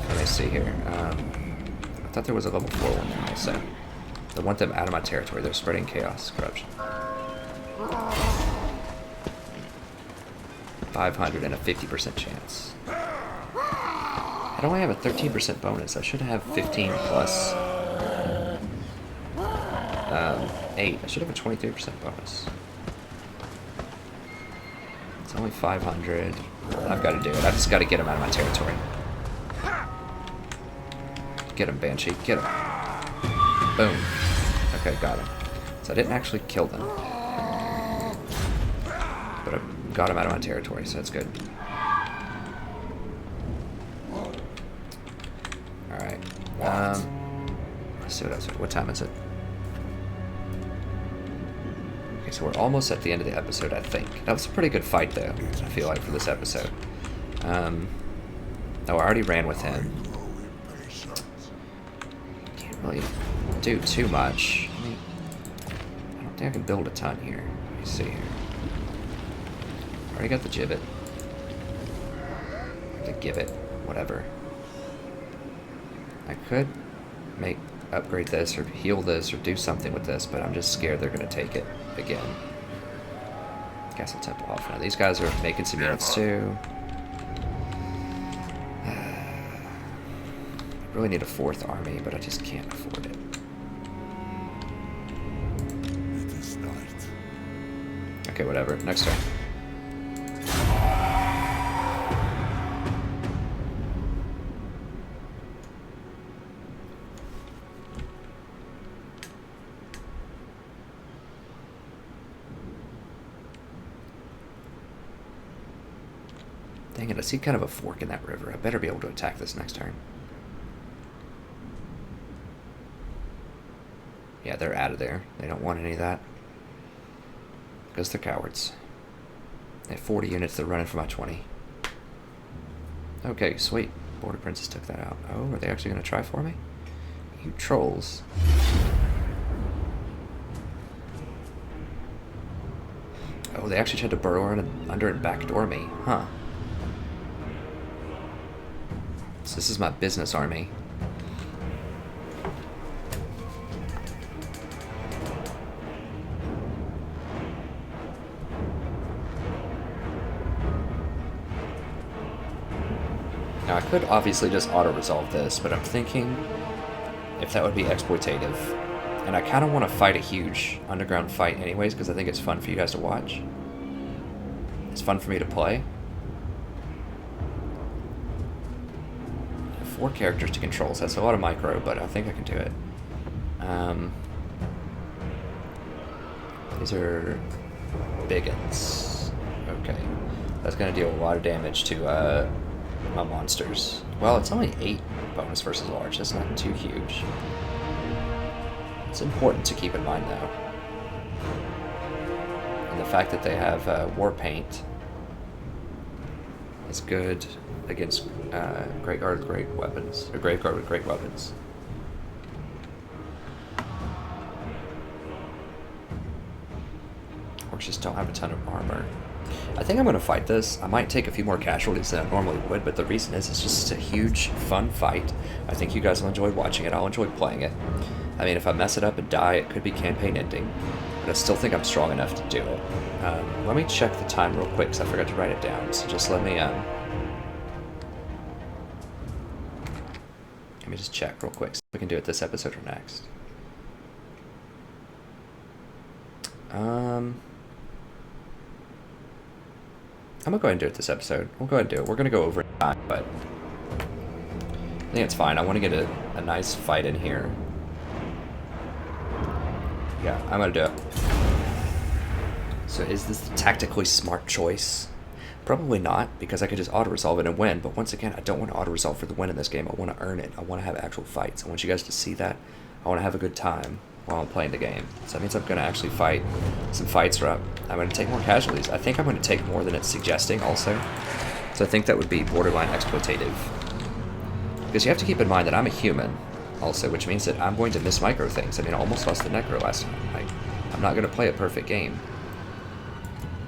Let me see here. I thought there was a level 4 one there also. I want them out of my territory. They're spreading chaos, corruption. 500 and a 50% chance. I'd only have a 13% bonus. I should have 15 plus 8. I should have a 23% bonus. It's only 500. I've got to do it. I've just got to get them out of my territory. Get him, Banshee. Get him. Boom. Okay, got him. So I didn't actually kill them. But I got him out of my territory, so that's good. Alright. Let's see what else. What time is it? Okay, so we're almost at the end of the episode, I think. That was a pretty good fight, though, I feel like, for this episode. Oh, I already ran with him. Can't really do too much. I mean, I don't think I can build a ton here. Let me see here. Already got the gibbet. The gibbet. Whatever. I could upgrade this or heal this or do something with this, but I'm just scared they're going to take it again. Castle Temple off now. These guys are making some units too. I really need a 4th army, but I just can't afford it. Okay, whatever. Next turn. Dang it, I see kind of a fork in that river. I better be able to attack this next turn. Yeah, they're out of there. They don't want any of that. Because they're cowards. They have 40 units, they're running for my 20. Okay, sweet. Border Princess took that out. Oh, are they actually going to try for me? You trolls. Oh, they actually tried to burrow under and backdoor me. Huh. So this is my business army. Now I could obviously just auto-resolve this, but I'm thinking if that would be exploitative. And I kind of want to fight a huge underground fight anyways, because I think it's fun for you guys to watch. It's fun for me to play. 4 characters to control, so that's a lot of micro, but I think I can do it. These are big uns. Okay. That's going to deal a lot of damage to my monsters. Well, it's only 8 bonus versus large. That's not too huge. It's important to keep in mind, though. And the fact that they have war paint is good against Great Guard with great weapons, or Grave Guard with great weapons. Orcs just don't have a ton of armor. I think I'm going to fight this. I might take a few more casualties than I normally would, but the reason is it's just a huge, fun fight. I think you guys will enjoy watching it. I'll enjoy playing it. I mean, if I mess it up and die, it could be campaign ending, but I still think I'm strong enough to do it. Let me check the time real quick, because I forgot to write it down. So just let me just check real quick, so we can do it this episode or next. I'm gonna go ahead and do it this episode. We'll go ahead and do it. We're gonna go over time, but I think it's fine. I want to get a nice fight in here. Yeah, I'm gonna do it. So is this the tactically smart choice? Probably not, because I could just auto-resolve it and win, but once again, I don't want to auto-resolve for the win in this game. I want to earn it. I want to have actual fights. I want you guys to see that. I want to have a good time while I'm playing the game. So that means I'm going to actually fight some fights where I'm going to take more casualties. I think I'm going to take more than it's suggesting also. So I think that would be borderline exploitative. Because you have to keep in mind that I'm a human also, which means that I'm going to miss micro things. I mean, I almost lost the Necro last time. I'm not going to play a perfect game.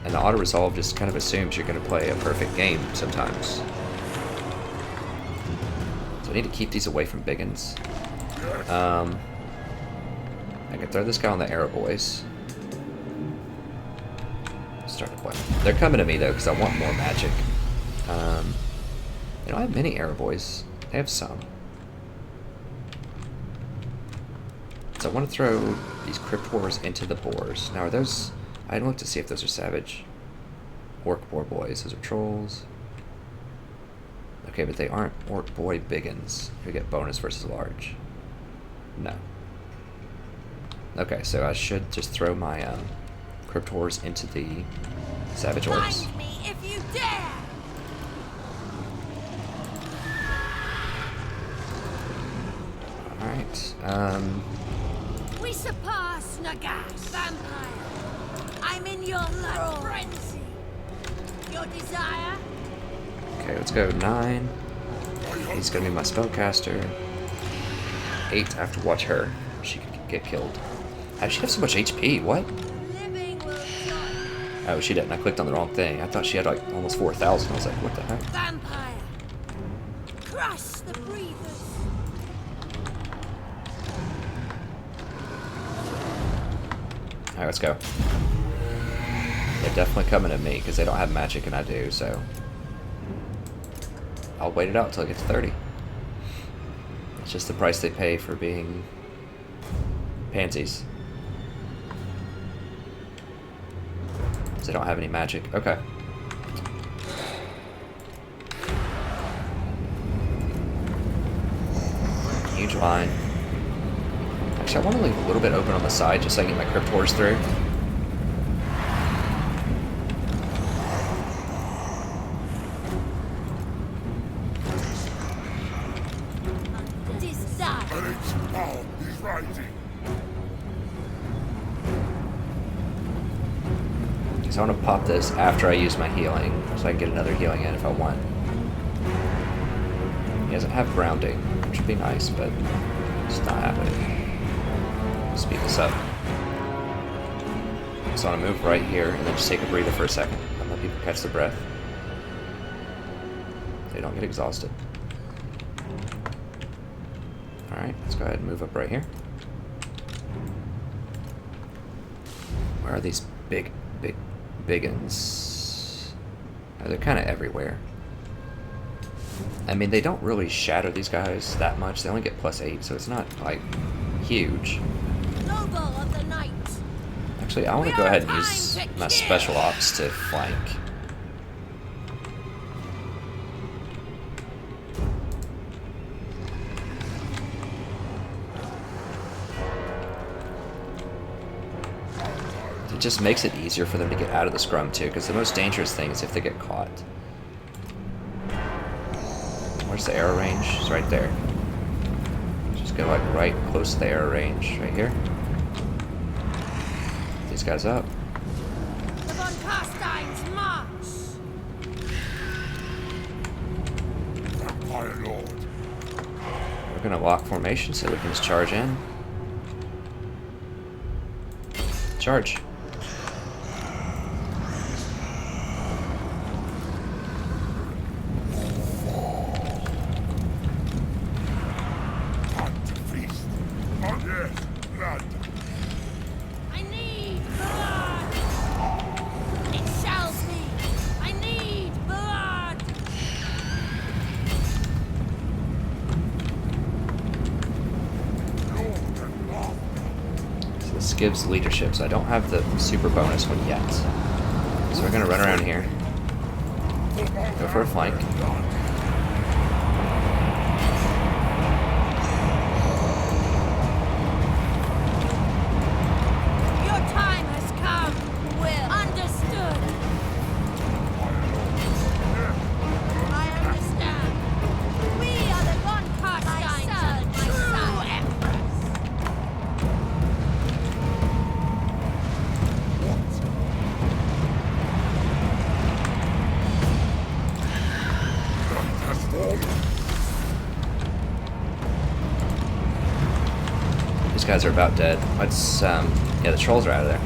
And the auto-resolve just kind of assumes you're going to play a perfect game sometimes. So I need to keep these away from biggins. I can throw this guy on the arrow boys. Start to play. They're coming to me though, because I want more magic. They don't have many arrow boys. They have some. So I want to throw these crypt wars into the boars. Now are those... I didn't look to see if those are savage orc boar boys. Those are trolls. Okay, but they aren't orc boy biggins who get bonus versus large. No. Okay, so I should just throw my crypt wars into the savage orcs. Find me if you dare! Alright, We surpass Nagash. Vampire. I'm in your blood frenzy. Your desire? okay, let's go 9. He's gonna be my spellcaster. 8, I have to watch her. She could get killed. How does she have so much HP? What? Living will die. Oh, she didn't. I clicked on the wrong thing. I thought she had like almost 4,000. I was like, what the heck? Vampire. Crush the breathers. Alright, let's go. They're definitely coming at me because they don't have magic and I do, so I'll wait it out until I get to 30. It's just the price they pay for being pansies. They don't have any magic. Okay. Huge line. Actually, I want to leave a little bit open on the side just so I can get my Crypt Horrors through. Eric's power is rising. So I want to pop this after I use my healing, so I can get another healing in if I want. He doesn't have grounding, which would be nice, but it's not happening. Speed this up. So I want to move right here and then just take a breather for a second and let people catch their breath. They don't get exhausted. Alright, let's go ahead and move up right here. Where are these biggins? Oh, they're kind of everywhere. I mean, they don't really shadow these guys that much. They only get +8, so it's not, like, huge. Noble of the night. Actually, I want to go ahead and use my special ops to flank. It just makes it easier for them to get out of the scrum, too, because the most dangerous thing is if they get caught. Where's the arrow range? It's right there. Just go, like, right close to the arrow range. Right here. These guys up. The Von Carstein's march. Vampire Lord. We're gonna lock formation so we can just charge in. Charge. Time to feast. Oh yes, blood. I need blood. It shall be. I need blood. Lord and Lord. So this gives leadership, so I don't have the super bonus one yet. So we're gonna run around here. Go for a flank. Your time has come, Will. Understood. I understand. We are the Von Carsteins, true empress. Night has fallen. These guys are about dead. Let's, yeah, the trolls are out of there.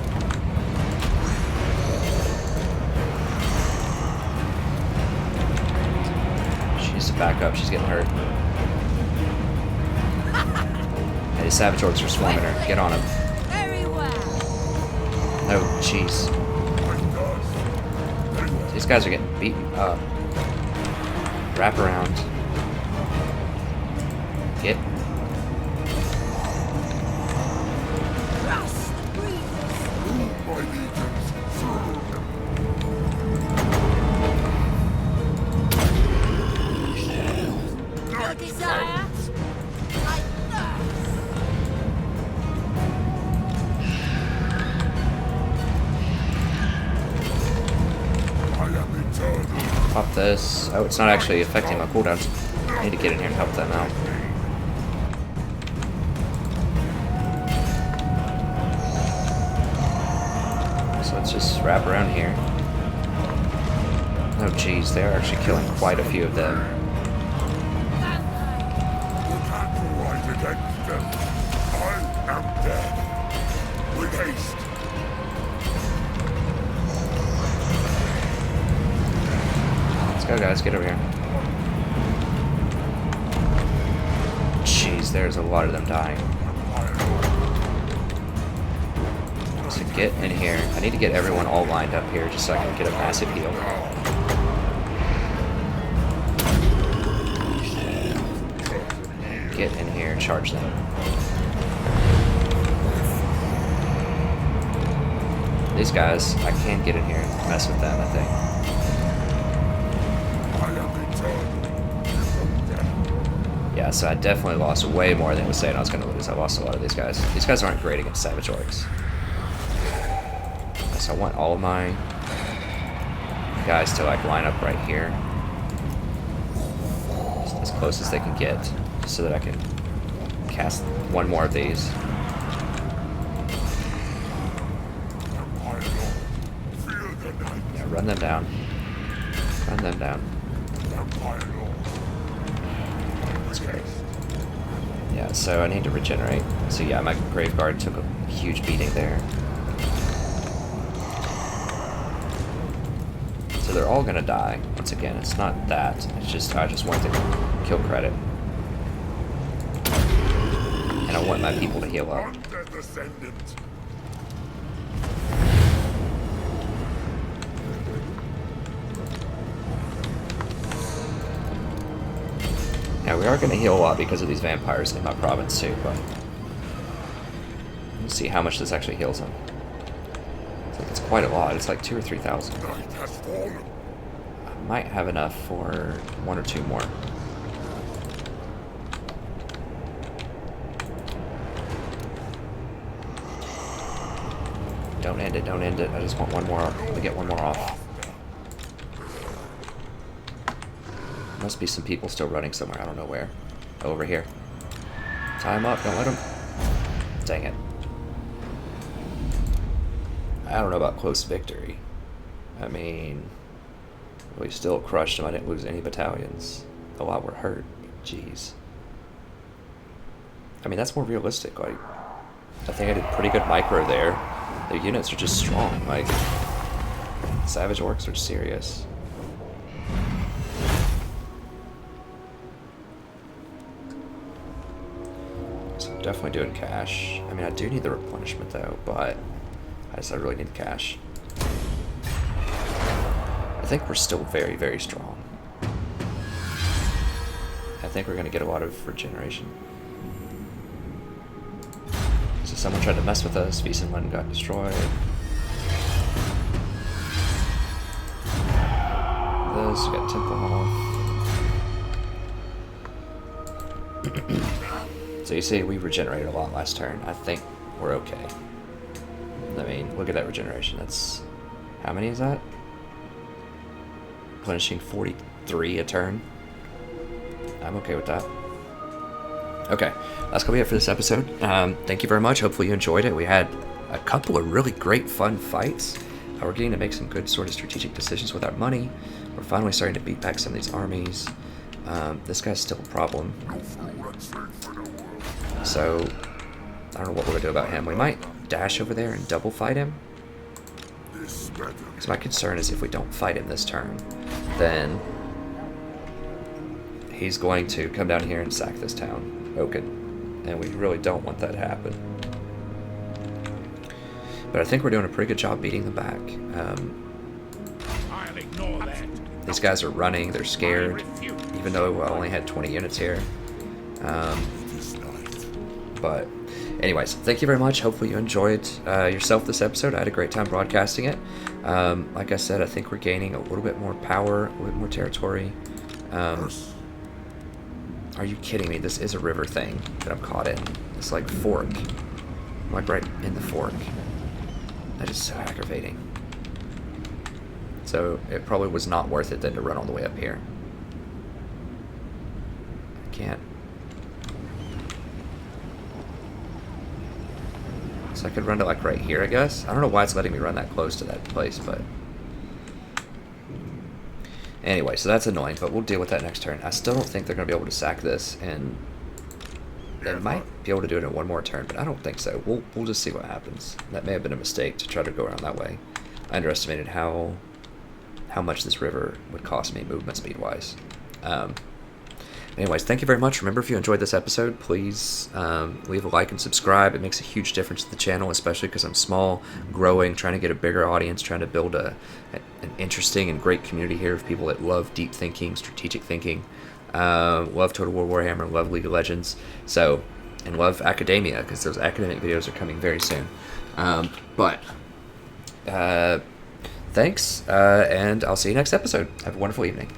She needs to back up. She's getting hurt. Hey, the Savage Orcs are swarming her. Get on them. Very well. Oh, jeez. These guys are getting beaten up. Wrap around. Get. Crush the breathers. My legions through. Your desire. My thirst. I am eternal. Pop this. Oh, it's not actually affecting my cooldowns. I need to get in here and help them out. So let's just wrap around here. Oh, jeez, they are actually killing quite a few of them. You can't fight against them. I am dead. With haste. Let's go, guys. Get over here. Jeez, there's a lot of them dying. So get in here. I need to get everyone all lined up here just so I can get a massive heal. Get in here and charge them. These guys, I can get in here and mess with them, I think. I am eternal. Yeah, so I definitely lost way more than I was saying I was going to lose. I lost a lot of these guys. These guys aren't great against Savage Orcs. So I want all of my guys to like line up right here. Just as close as they can get. Just so that I can cast one more of these. Yeah, run them down. Run them down. That's great. Yeah, so I need to regenerate. So yeah, my Graveguard took a huge beating there. So they're all gonna die. Once again, it's not that. It's just I just want to kill credit. And I want my people to heal up. Now we are going to heal a lot because of these vampires in my province too, but we'll see how much this actually heals them. It's quite a lot. It's like 2,000 or 3,000. I might have enough for 1 or 2 more. Don't end it, don't end it. I just want one more to get one more off. Must be some people still running somewhere. I don't know where. Over here. Tie him up. Don't let him. Dang it. I don't know about close victory. I mean, we still crushed them. I didn't lose any battalions. A lot were hurt. Jeez. I mean, that's more realistic. Like, I think I did pretty good micro there. Their units are just strong. Like, Savage Orcs are serious. So I'm definitely doing cash. I mean, I do need the replenishment though, but I really need cash. I think we're still very, very strong. I think we're going to get a lot of regeneration. So someone tried to mess with us. Feast 1 got destroyed. This, we got Temple off. So you see, we regenerated a lot last turn. I think we're okay. I mean, look at that regeneration. That's... how many is that? Replenishing 43 a turn. I'm okay with that. Okay, that's gonna be it for this episode. Thank you very much. Hopefully you enjoyed it. We had a couple of really great fun fights. We're getting to make some good sort of strategic decisions with our money. We're finally starting to beat back some of these armies. This guy's still a problem. So, I don't know what we're gonna do about him. We might dash over there and double fight him. Because my concern is if we don't fight him this turn, then he's going to come down here and sack this town, Oaken. And we really don't want that to happen. But I think we're doing a pretty good job beating them back. I'll ignore that. These guys are running, they're scared, even though I only had 20 units here. But anyways, thank you very much. Hopefully you enjoyed yourself this episode. I had a great time broadcasting it. Like I said, I think we're gaining a little bit more power, a little bit more territory. Are you kidding me? This is a river thing that I'm caught in. It's like fork. I'm like right in the fork. That is so aggravating. So it probably was not worth it then to run all the way up here. I can't. So I could run to like right here, I guess. I don't know why it's letting me run that close to that place, but... anyway, so that's annoying, but we'll deal with that next turn. I still don't think they're going to be able to sack this, and they might be able to do it in one more turn, but I don't think so. We'll just see what happens. That may have been a mistake to try to go around that way. I underestimated how much this river would cost me movement speed-wise. Anyways, thank you very much. Remember, if you enjoyed this episode, please leave a like and subscribe. It makes a huge difference to the channel, especially because I'm small, growing, trying to get a bigger audience, trying to build an interesting and great community here of people that love deep thinking, strategic thinking, love Total War Warhammer, love League of Legends, and love academia, because those academic videos are coming very soon. But Thanks, and I'll see you next episode. Have a wonderful evening.